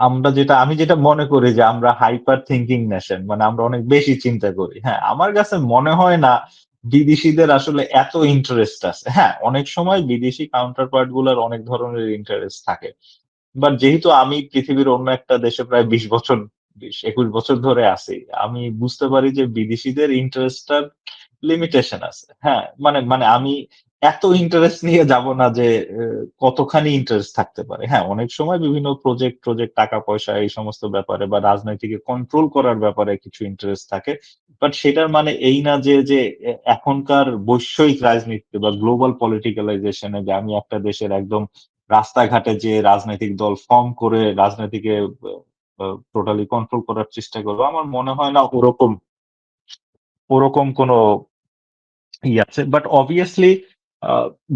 B: আমরা যেটা আমি যেটা মনে করি যে আমরা হাইপার থিঙ্কিং নেশন, মানে আমরা অনেক বেশি চিন্তা করি। হ্যাঁ আমার কাছে মনে হয় না বিদেশিদের আসলে এত ইন্টারেস্ট আছে। হ্যাঁ অনেক সময় বিদেশি কাউন্টার পার্ট গুলার অনেক ধরনের ইন্টারেস্ট থাকে, বাট যেহেতু আমি পৃথিবীর অন্য একটা দেশে প্রায় 20 বছর, 20-21 বছর ধরে আছি, আমি বুঝতে পারি যে বিদেশিদের ইন্টারেস্টটার লিমিটেশন আছে। হ্যাঁ মানে মানে আমি এত ইন্টারেস্ট নিয়ে যাব না যে কতখানি ইন্টারেস্ট থাকতে পারে। হ্যাঁ অনেক সময় বিভিন্ন প্রজেক্ট প্রজেক্ট, টাকা পয়সা, এই সমস্ত ব্যাপারে বা রাজনীতিকে কন্ট্রোল করার ব্যাপারে কিছু ইন্টারেস্ট থাকে, বাট সেটার মানে এই না যে যে এখনকার বৈশ্বিক রাজনীতি বা গ্লোবাল পলিটিক্যালাইজেশনে যে আমি একটা দেশের একদম রাস্তাঘাটে যে রাজনৈতিক দল ফর্ম করে রাজনীতিকে টোটালি কন্ট্রোল করার চেষ্টা করবো, আমার মনে হয় না ওরকম ওরকম কোনো ই আছে। বাট অবভিয়াসলি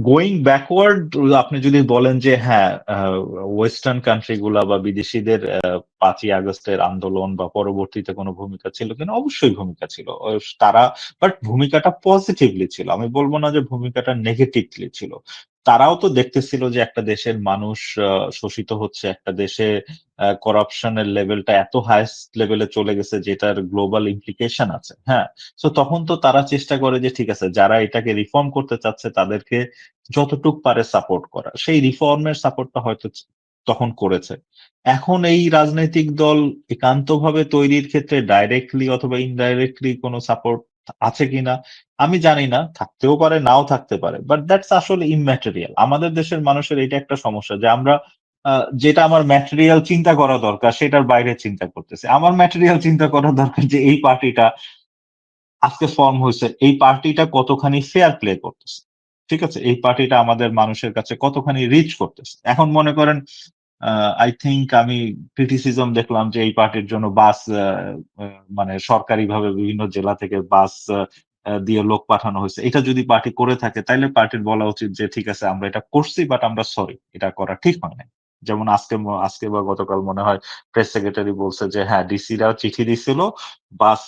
B: গোয়িং ব্যাকওয়ার্ড, আপনি যদি বলেন যে হ্যাঁ ওয়েস্টার্ন কান্ট্রি গুলা বা বিদেশিদের 5ই আগস্টের আন্দোলন বা পরবর্তীতে কোনো ভূমিকা ছিল কিনা, অবশ্যই ভূমিকা ছিল। তারা বাট ভূমিকাটা পজিটিভলি ছিল, আমি বলবো না যে ভূমিকাটা নেগেটিভলি ছিল। তারাও তো দেখতেছিল যে একটা দেশের মানুষ শোষিত হচ্ছে, একটা দেশে করাপশনের লেভেলটা এত হাইস্ট লেভেলে চলে গেছে যেটার গ্লোবাল ইমপ্লিকেশন আছে। হ্যাঁ তো তখন তো তারা চেষ্টা করে যে ঠিক আছে যারা এটাকে রিফর্ম করতে চাচ্ছে তাদেরকে যতটুক পারে সাপোর্ট করা, সেই রিফর্মের সাপোর্টটা হয়তো তখন করেছে। এখন এই রাজনৈতিক দল একান্তভাবে তৈরির ক্ষেত্রে ডাইরেক্টলি অথবা ইনডাইরেক্টলি কোনো সাপোর্ট আছে কিনা আমি জানি না, থাকতেও পারে নাও থাকতে পারে, বাট দ্যাটস আসলে ইম্যাটেরিয়াল। আমাদের দেশের মানুষের এটা একটা সমস্যা যে আমরা যেটা আমার ম্যাটেরিয়াল চিন্তা করা দরকার সেটার বাইরে চিন্তা করতেছে। আমার ম্যাটেরিয়াল চিন্তা করা দরকার যে এই পার্টিটা আজকে ফর্ম হয়েছে, এই পার্টিটা কতখানি ফেয়ার প্লে করতেছে, ঠিক আছে, এই পার্টিটা আমাদের মানুষের কাছে কতখানি রিচ করতেছে। এখন মনে করেন আই থিংক আমি ক্রিটিসিজম দেখলাম যে এই পার্টির জন্য বাস মানে সরকারিভাবে বিভিন্ন জেলা থেকে বাস দিয়ে লোক পাঠানো হয়েছে, এটা যদি পার্টি করে থাকে তাহলে পার্টির বলা উচিত যে ঠিক আছে আমরা এটা করছি বাট আমরা সরি, এটা করা ঠিক হয় না। যেমন আজকে বা গতকাল মনে হয় প্রেস সেক্রেটারি বলছে যে হ্যাঁ ডিসিরা চিঠি দিছিল বাস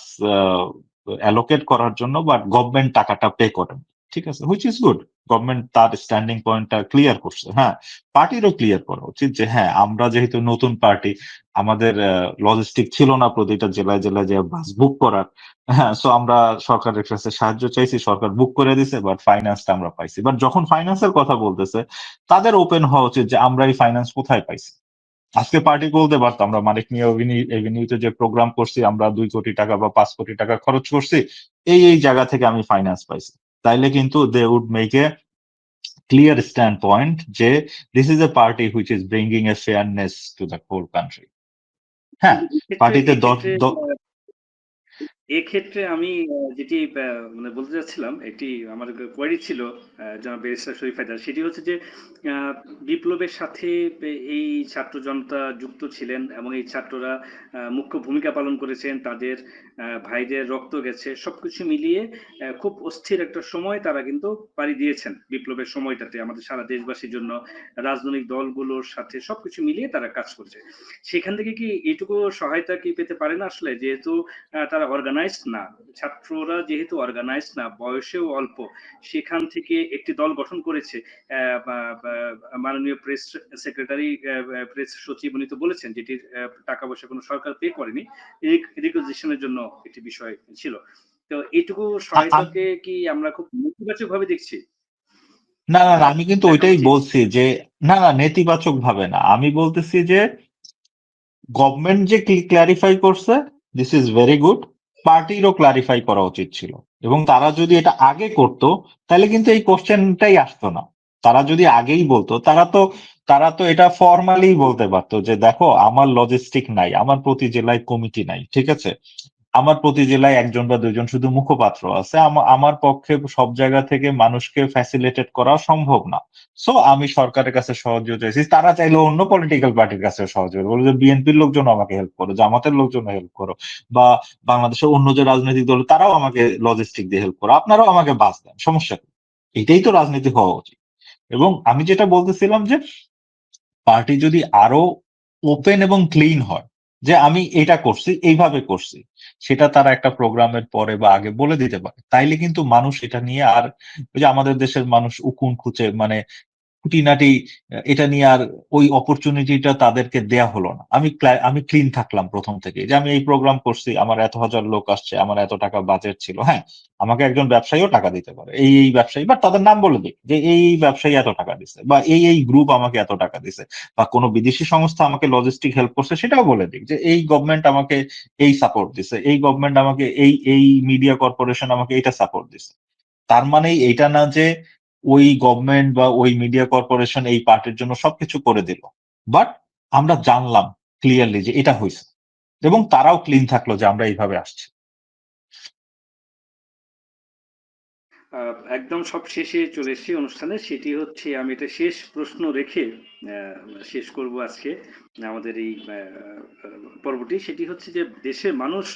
B: অ্যালোকেট করার জন্য, বাট গভর্নমেন্ট টাকাটা পে করেন। ঠিক আছে, হুইচ ইজ গুড। গভর্নমেন্ট তার স্ট্যান্ডিং পয়েন্টটা ক্লিয়ার করছে। হ্যাঁ, পার্টিরও ক্লিয়ার করা উচিত যে হ্যাঁ আমরা যেহেতু নতুন পার্টি, আমাদের লজিস্টিক ছিল না প্রতিটা জেলায় জেলায় যে বাস বুক করার। হ্যাঁ, সো আমরা সরকারের কাছে সাহায্য চাইছি, সরকার বুক করে দিছে, বাট ফাইন্যান্সটা আমরা পাইছি। বাট যখন ফাইন্যান্সের কথা বলতেছে তাদের ওপেন হওয়া উচিত যে আমরা এই ফাইন্যান্স কোথায় পাইছি। আজকে পার্টি বলতে পারতো আমরা মানিক মিয়া এভিনিউতে যে প্রোগ্রাম করছি আমরা 2 কোটি টাকা বা 5 কোটি টাকা খরচ করছি, এই জায়গা থেকে আমি ফাইন্যান্স পাইছি। তাইলে কিন্তু they would make a clear stand point যে this is a party which is bringing a fairness to the whole country. হ্যাঁ,
A: এক্ষেত্রে
B: পার্টিতে
A: এক্ষেত্রে এক্ষেত্রে আমি যেটি মানে বলতে চাচ্ছিলাম, একটি আমার কোয়েরি ছিল জনাব ব্যারিস্টার শরীফ হায়দার, সেটি হচ্ছে যে আহ, বিপ্লবের সাথে এই ছাত্র জনতা যুক্ত ছিলেন এবং এই ছাত্ররা মুখ্য ভূমিকা পালন করেছেন, তাদের ভাইদের রক্ত গেছে, সবকিছু মিলিয়ে খুব অস্থির একটা সময় তারা কিন্তু পাড়ি দিয়েছেন বিপ্লবের সময়টাতে আমাদের সারা দেশবাসীর জন্য। রাজনৈতিক দলগুলোর সাথে সবকিছু মিলিয়ে তারা কাজ করছে। সেখান থেকে কি এইটুকু সহায়তা কি পেতে পারে না আসলে, যেহেতু তারা অর্গানাইজড না, ছাত্ররা যেহেতু অর্গানাইজড না, বয়সেও অল্প, সেখান থেকে একটি দল গঠন করেছে। মাননীয় প্রেস সেক্রেটারি, প্রেস সচিব উনি তো বলেছেন যেটির টাকা পয়সা কোনো সরকার পে করেনি, রিকুইজিশনের জন্য একটি বিষয় ছিল। তো এইটুকু সহায়তাকে কি আমরা খুব নেতিবাচক ভাবে দেখছি?
B: না না না, আমি কিন্তু
A: দেখা
B: ওইটাই
A: উচিত।
B: বলছি যে না না, নেতিবাচক ভাবে না, আমি বলতেছি যে গভর্নমেন্ট যে ক্লারিফাই করছে দিস ইজ ভেরি গুড, পার্টিরও ক্লারিফাই করা উচিত ছিল। এবং তারা যদি এটা আগে করতো তাহলে কিন্তু এই কোশ্চেনটাই আসতো না। তারা যদি আগেই বলতো তারা তো এটা ফর্মালি বলতে পারতো যে দেখো আমার লজিস্টিক নাই, আমার প্রতি জেলায় কমিটি নাই, ঠিক আছে, আমার প্রতি জেলায় একজন বা দুইজন শুধু মুখপাত্র আছে, আমার পক্ষে সব জায়গা থেকে মানুষকে ফ্যাসিলিটেট করা সম্ভব না। সো আমি সরকারের কাছে সহযোগিতা চাইছি, তারা চাইলে অন্য পলিটিক্যাল পার্টির কাছে সহযোগিতা বলে যে বিএনপির লোকজন আমাকে হেল্প করো, জামাতের লোকজন হেল্প করো, বা বাংলাদেশের অন্য যে রাজনৈতিক দল তারাও আমাকে লজিস্টিক দিয়ে হেল্প করো, আপনারাও আমাকে বাস দেন, সমস্যা কি? এটাই তো রাজনীতি হওয়া উচিত। এবং আমি যেটা বলতেছিলাম যে পার্টি যদি আরো ওপেন এবং ক্লিন হয় যে আমি এটা করছি এইভাবে করছি, সেটা তারা একটা প্রোগ্রামের পরে বা আগে বলে দিতে পারে, তাইলে কিন্তু মানুষ এটা নিয়ে আর ওই যে আমাদের দেশের মানুষ উকুন খুঁচে মানে খুঁটিনাটি এটা নিয়ে আর ওই অপরচুনিটিটা তাদেরকে দেয়া হলো না। আমি ক্লিন থাকলাম প্রথম থেকে যে আমি এই প্রোগ্রাম করছি, আমার এত হাজার লোক আসছে, আমার এত টাকা বাজেট ছিল। হ্যাঁ, আমাকে একজন ব্যবসায়ীও টাকা দিতে পারে, এই ব্যবসায়ী, বা তাদের নাম বলে দিই যে এই ব্যবসায়ী এত টাকা দিছে, বা এই গ্রুপ আমাকে এত টাকা দিছে, বা কোনো বিদেশি সংস্থা আমাকে লজিস্টিক হেল্প করছে সেটাও বলে দিই যে এই গভর্নমেন্ট আমাকে এই সাপোর্ট দিছে, এই গভর্নমেন্ট আমাকে এই মিডিয়া কর্পোরেশন আমাকে এইটা সাপোর্ট দিছে। তার মানে এইটা না যে ওই গভর্নমেন্ট বা ওই মিডিয়া কর্পোরেশন এই পার্টির জন্য সবকিছু করে দিল, বাট আমরা জানলাম ক্লিয়ারলি যে এটা হয়েছে, এবং তারাও ক্লিন থাকলো যে আমরা এইভাবে আসছি।
A: একদম সব শেষে চলে এসেছি অনুষ্ঠানে, সেটি হচ্ছে আমি এটা শেষ প্রশ্ন রেখে শেষ করব আজকে আমাদের এই পর্বটি। সেটি হচ্ছে যে দেশের মানুষ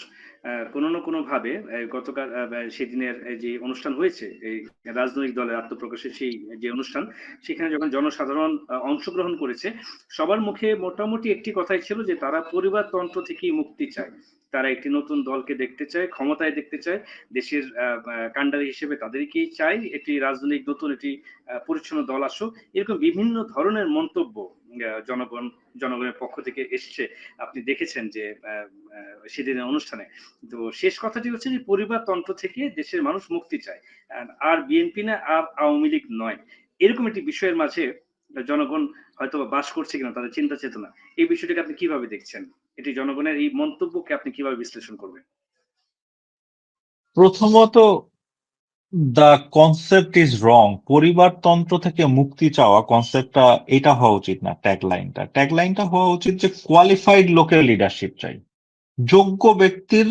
A: কোনো না কোনো ভাবে গতকাল সেদিনের যে অনুষ্ঠান হয়েছে, এই রাজনৈতিক দলের আত্মপ্রকাশের সেই যে অনুষ্ঠান, সেখানে যখন জনসাধারণ অংশগ্রহণ করেছে, সবার মুখে মোটামুটি একটি কথাই ছিল যে তারা পরিবারতন্ত্র থেকেই মুক্তি চায়, তারা একটি নতুন দলকে দেখতে চায়, ক্ষমতায় দেখতে চায়, দেশের কাণ্ডারি হিসেবে তাদেরকেই চাই, একটি রাজনৈতিক নতুন একটি পরিচ্ছন্ন দল আসুক, এরকম বিভিন্ন ধরনের মন্তব্য জনগণের পক্ষ থেকে এসছে। আপনি দেখেছেন যে সেদিনের অনুষ্ঠানে। তো শেষ কথাটি হচ্ছে যে পরিবারতন্ত্র থেকে দেশের মানুষ মুক্তি চায়, আর বিএনপি না, আর আওয়ামী লীগ নয়, এরকম একটি বিষয়ের মাঝে জনগণ হয়তো বাস করছে কিনা, তাদের চিন্তা চেতনা, এই বিষয়টাকে আপনি কিভাবে দেখছেন? এটি জনগণের এই মন্তব্যকে আপনি কিভাবে বিশ্লেষণ করবেন?
B: প্রথমত, দ্য কনসেপ্ট ইজ রং। পরিবারতন্ত্র থেকে মুক্তি চাওয়া কনসেপ্টটা এটা হওয়া উচিত না। ট্যাগলাইনটা হওয়া উচিত যে কোয়ালিফাইড লোকের লিডারশিপ চাই, যোগ্য ব্যক্তির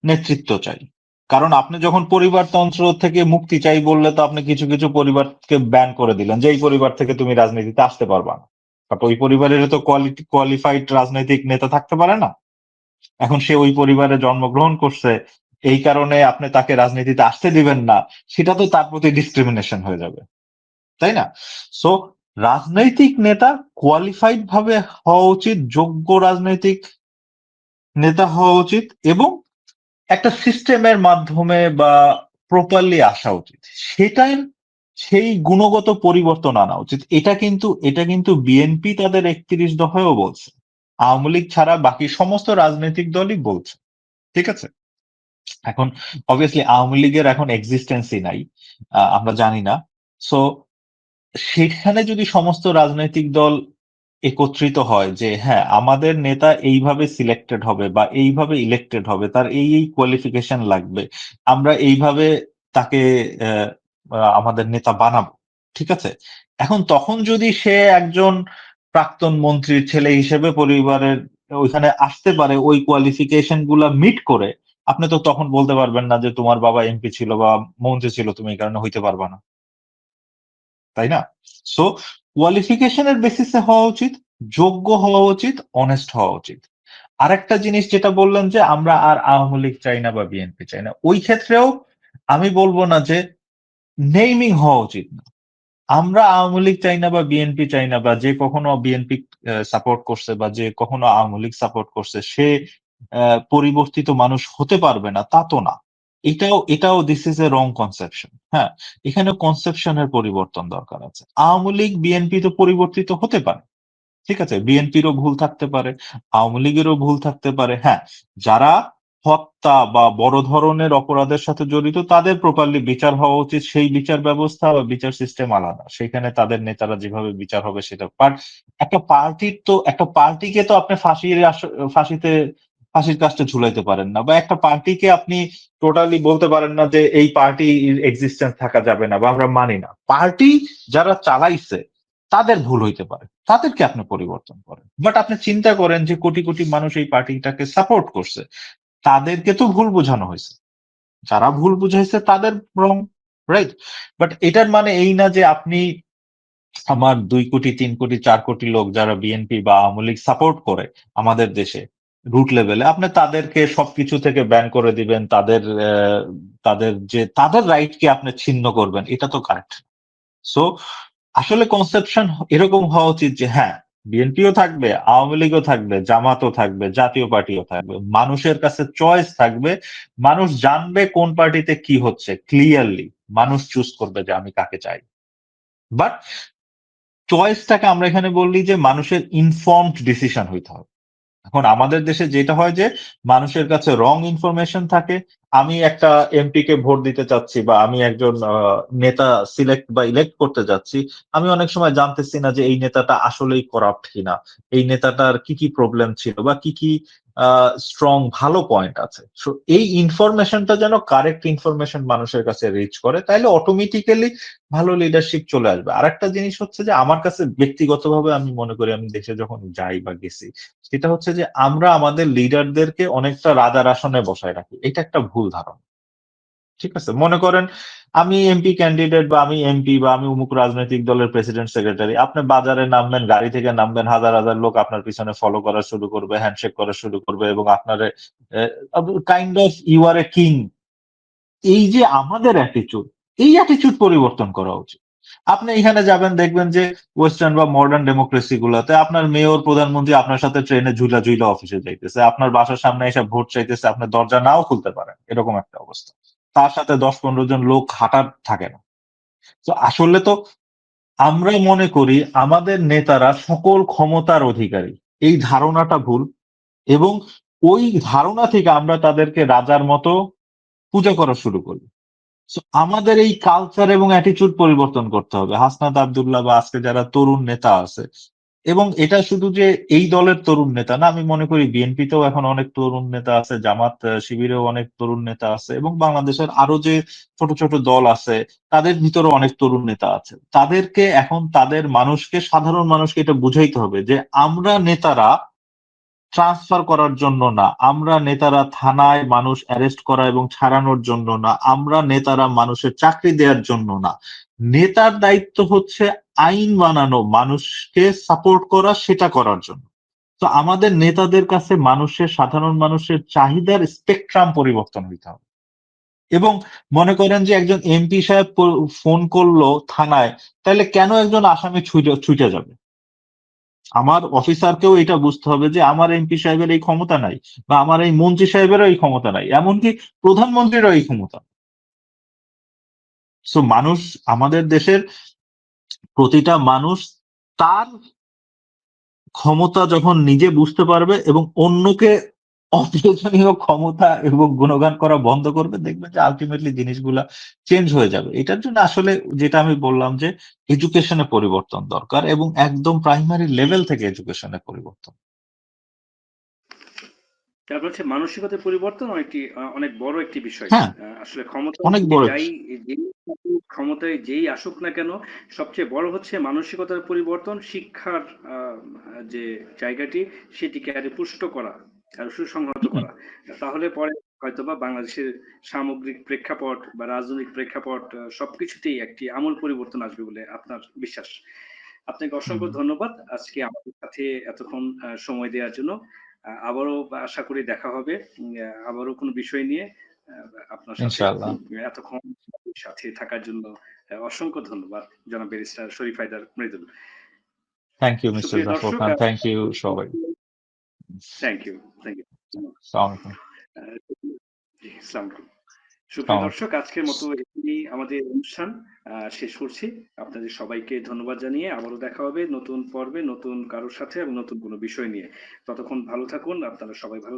B: নেতৃত্ব চাই। কারণ আপনি যখন পরিবারতন্ত্র থেকে মুক্তি চাই বললে তো আপনি কিছু কিছু পরিবারকে ব্যান করে দিলেন যে এই পরিবার থেকে তুমি রাজনীতিতে আসতে পারবা না, বাট ওই পরিবারের তো কোয়ালিফাইড রাজনৈতিক নেতা থাকতে পারে না। এখন সে ওই পরিবারে জন্মগ্রহণ করছে, এই কারণে আপনি তাকে রাজনীতিতে আসতে দিবেন না, সেটা তো তার প্রতি ডিসক্রিমিনেশন হয়ে যাবে, তাই না? সো রাজনৈতিক নেতা কোয়ালিফাইড ভাবে হওয়া উচিত, যোগ্য রাজনৈতিক নেতা হওয়া উচিত, এবং একটা সিস্টেমের মাধ্যমে বা প্রপারলি আসা উচিত। সেটাই, সেই গুণগত পরিবর্তন আনা উচিত। এটা কিন্তু বিএনপি তাদের ৩১ দফায়ও বলছে, আওয়ামী লীগ ছাড়া বাকি সমস্ত রাজনৈতিক দলই বলছে। ঠিক আছে? এখন অবভিয়াসলি আওয়ামী লীগের এখন এক্সিস্টেন্সই নাই, আমরা জানি না। সো সেখানে যদি সমস্ত রাজনৈতিক দল একত্রিত হয় যে হ্যাঁ, আমাদের নেতা এইভাবে সিলেক্টেড হবে বা এইভাবে ইলেক্টেড হবে, তার এই কোয়ালিফিকেশন লাগবে, আমরা এইভাবে তাকে আমাদের নেতা বানাবো। ঠিক আছে? এখন তখন যদি সে একজন প্রাক্তন মন্ত্রীর ছেলে হিসেবে পরিবারের ওইখানে আসতে পারে, ওই কোয়ালিফিকেশন গুলা মিট করে, আপনি তো তখন বলতে পারবেন না যে তোমার বাবা এমপি ছিল বা মন্ত্রী ছিল, তুমি এই কারণে হইতে পারবা না, তাই না? সো কোয়ালিফিকেশনের বেসিসে হওয়া উচিত, যোগ্য হওয়া উচিত, অনেস্ট হওয়া উচিত। আরেকটা জিনিস যেটা বললেন যে আমরা আর আওয়ামী লীগ চাই না বা বিএনপি চাই না, ওই ক্ষেত্রেও আমি বলবো না যে নেইমিং হওয়া উচিত না। আমরা আওয়ামী লীগ চাই না বা বিএনপি চাই না, বা যে কখনো বিএনপি সাপোর্ট করছে বা যে কখনো আওয়ামী লীগ সাপোর্ট করছে সে পরিবর্তিত মানুষ হতে পারবে না, তা তো না। এটাও this is A wrong conception. হ্যাঁ, এখানে কনসেপশনের পরিবর্তন দরকার আছে। আওয়ামী লীগ বিএনপি তো পরিবর্তিত হতে পারে, ঠিক আছে? বিএনপিরও ভুল থাকতে পারে, আওয়ামী লীগেরও ভুল থাকতে পারে। হ্যাঁ, যারা হত্যা বা বড় ধরনের অপরাধের সাথে জড়িত তাদের প্রপারলি বিচার হওয়া উচিত। সেই বিচার ব্যবস্থা বা বিচার সিস্টেম আলাদা, সেখানে তাদের নেতারা যেভাবে বিচার হবে সেটা। বাট একটা পার্টিকে তো আপনি ফাঁসিতে ফাঁসির কাস্টে ঝুলাইতে পারেন না, বা একটা পার্টিকে আপনি টোটালি বলতে পারেন না যে এই পার্টি এক্সিস্টেন্স থাকা যাবে না বা আমরা মানি না। পার্টি যারা চালাইছে তাদের ভুল হইতে পারে, তাদেরকে আপনি পরিবর্তন করেন। বাট আপনি চিন্তা করেন যে কোটি কোটি মানুষ এই পার্টিটাকে সাপোর্ট করছে, তাদেরকে তো ভুল বোঝানো হয়েছে, যারা ভুল বুঝাইছে তাদের রং, রাইট? বাট এটার মানে এই না যে আপনি আমার ২ কোটি ৩ কোটি ৪ কোটি লোক যারা বিএনপি বা আওয়ামী লীগ সাপোর্ট করে আমাদের দেশে রুট লেভেলে, আপনি তাদেরকে সবকিছু থেকে ব্যান করে দিবেন, তাদের রাইট কে আপনি ছিন্ন করবেন, এটা তো কারেক্ট। সো আসলে কনসেপশন এরকম হওয়া উচিত যে হ্যাঁ, বিএনপিও থাকবে, আওয়ামী লীগও থাকবে, জামাতও থাকবে, জাতীয় পার্টিও থাকবে, মানুষের কাছে চয়েস থাকবে, মানুষ জানবে কোন পার্টিতে কি হচ্ছে ক্লিয়ারলি, মানুষ চুজ করবে যে আমি কাকে চাই। বাট চয়েসটাকে আমরা এখানে বললি যে মানুষের ইনফর্মড ডিসিশন হইতে হবে। এখন আমাদের দেশে যেটা হয় যে মানুষের কাছে রং ইনফরমেশন থাকে। আমি একটা এমপি কে ভোট দিতে চাচ্ছি বা আমি একজন নেতা সিলেক্ট বা ইলেক্ট করতে যাচ্ছি, আমি অনেক সময় জানতেছি না যে এই নেতাটা আসলেই করাপ্ট কিনা, এই নেতাটার কি কি প্রবলেম ছিল বা কি কি স্ট্রং ভালো পয়েন্ট আছে। সো এই ইনফরমেশনটা যেন কারেক্ট ইনফরমেশন মানুষের কাছে রিচ করে, তাইলে অটোমেটিক্যালি ভালো লিডারশিপ চলে আসবে। আরেকটা জিনিস হচ্ছে যে আমার কাছে ব্যক্তিগতভাবে আমি মনে করি, আমি দেশে যখন যাই বা গেছি, সেটা হচ্ছে যে আমরা আমাদের লিডারদেরকে অনেকটা রাজার আসনে বসায় রাখি। এটা একটা ভুল ধারণা। ঠিক আছে? মনে করেন আমি এমপি ক্যান্ডিডেট বা আমি এমপি বা আমি অমুক রাজনৈতিক দলের প্রেসিডেন্ট সেক্রেটারি। আপনি বাজারে নামবেন, গাড়ি থেকে নামবেন, হাজার হাজার লোক আপনার পিছনে ফলো করা শুরু করবে, হ্যান্ডশেক করা শুরু করবে এবং আপনারে kind of you are a king. এই যে আমাদের অ্যাটিচিউড, এই অ্যাটিচিউড পরিবর্তন করা উচিত। আপনি এখানে যাবেন, দেখবেন যে ওয়েস্টার্ন বা মডার্ন ডেমোক্রেসি গুলাতে আপনার মেয়র প্রধানমন্ত্রী আপনার সাথে ট্রেনে ঝুলা ঝুলা অফিসে যাইতেছে, আপনার বাসার সামনে এসে ভোট চাইতেছে, আপনার দরজা নাও খুলতে পারেন, এরকম একটা অবস্থা। তার সাথে ১০-১৫ জন লোক হাঁটার থাকে না। তো আসলে তো আমরা মনে করি আমাদের নেতারা সকল ক্ষমতার অধিকারী, এই ধারণাটা ভুল। এবং ওই ধারণা থেকে আমরা তাদেরকে রাজার মতো পূজা করা শুরু করি। সো আমাদের এই কালচার এবং অ্যাটিচিউড পরিবর্তন করতে হবে। হাসনাত আব্দুল্লাহ বা আজকে যারা তরুণ নেতা আছে, এবং এটা শুধু যে এই দলের তরুণ নেতা না, আমি মনে করি বিএনপিতেও এখন অনেক তরুণ নেতা আছে, জামাত শিবিরেও অনেক তরুণ নেতা আছে, এবং বাংলাদেশের আরো যে ছোট ছোট দল আছে তাদের ভিতরে অনেক তরুণ নেতা আছে। তাদেরকে এখন তাদের মানুষকে, সাধারণ মানুষকে এটা বুঝাইতে হবে যে আমরা নেতারা ট্রান্সফার করার জন্য না, আমরা নেতারা থানায় মানুষ অ্যারেস্ট করা এবং ছাড়ানোর জন্য না, আমরা নেতারা মানুষের চাকরি দেওয়ার জন্য না। নেতার দায়িত্ব হচ্ছে আইন বানানো, মানুষকে সাপোর্ট করা, সেটা করার জন্য। তো আমাদের নেতাদের কাছে সাধারণ মানুষের চাহিদার স্পেকট্রাম পরিবর্তন হইতে হবে। এবং মনে করেন যে একজন এমপি সাহেব ফোন করলো থানায়, তাহলে কেন একজন আসামি ছুটে যাবে? আমার অফিসারকেও এটা বুঝতে হবে যে আমার এমপি সাহেবের এই ক্ষমতা নাই, বা আমার এই মন্ত্রী সাহেবেরও এই ক্ষমতা নাই, এমনকি প্রধানমন্ত্রীরও এই ক্ষমতা। সো মানুষ, আমাদের দেশের প্রতিটা মানুষ তার ক্ষমতা যখন নিজে বুঝতে পারবে এবং অন্যকে অপ্রয়োজনীয় ক্ষমতা এবং গুণগান করা বন্ধ করবে, দেখবেন যে আলটিমেটলি জিনিসগুলা চেঞ্জ হয়ে যাবে। এটার জন্য আসলে যেটা আমি বললাম যে এডুকেশনে পরিবর্তন দরকার, এবং একদম প্রাইমারি লেভেল থেকে এডুকেশনে পরিবর্তন।
A: তারপর হচ্ছে মানসিকতার পরিবর্তন অনেক বড় একটি বিষয়।
B: হ্যাঁ,
A: আসলে ক্ষমতা
B: অনেক বড়।
A: যেই ক্ষমতায় যেই আসুক না কেন, সবচেয়ে বড় হচ্ছে মানসিকতার পরিবর্তন, শিক্ষার যে জায়গাটি সেটিকে আরো পুষ্ট করা আর সুসংহত করা। তাহলে পরে হয়তোবা বাংলাদেশের সামগ্রিক প্রেক্ষাপট বা রাজনৈতিক প্রেক্ষাপট সবকিছুতেই একটি আমূল পরিবর্তন আসবে বলে আপনার বিশ্বাস। আপনাকে অসংখ্য ধন্যবাদ আজকে আমাদের সাথে এতক্ষণ সময় দেওয়ার জন্য। আবারও আশা করি দেখা হবে আবারও কোনো বিষয় নিয়ে আপনার সাথে।
B: ইনশাআল্লাহ।
A: এতক্ষণ সাথে থাকার জন্য অসংখ্য ধন্যবাদ জনাব barrister Sharif Haider Mridul.
B: Thank you mister
A: Supriyo
B: Zafar
A: দর্শক,
B: খান, থ্যাংক ইউ সবাই।
A: Thank you, thank you.
B: আসসালামু আলাইকুম।
A: ইসলাম। সুপ্রিয়
B: আসসালামু আলাইকুম।
A: দর্শক, আজকের মতো এখানেই আমাদের অনুষ্ঠান শেষ করছি। আপনাদের সবাইকে ধন্যবাদ জানিয়ে আবারও দেখা হবে নতুন পর্বে, নতুন কারোর সাথে এবং নতুন কোনো বিষয় নিয়ে। ততক্ষণ ভালো থাকুন, আপনারা সবাই ভালো থাকুন।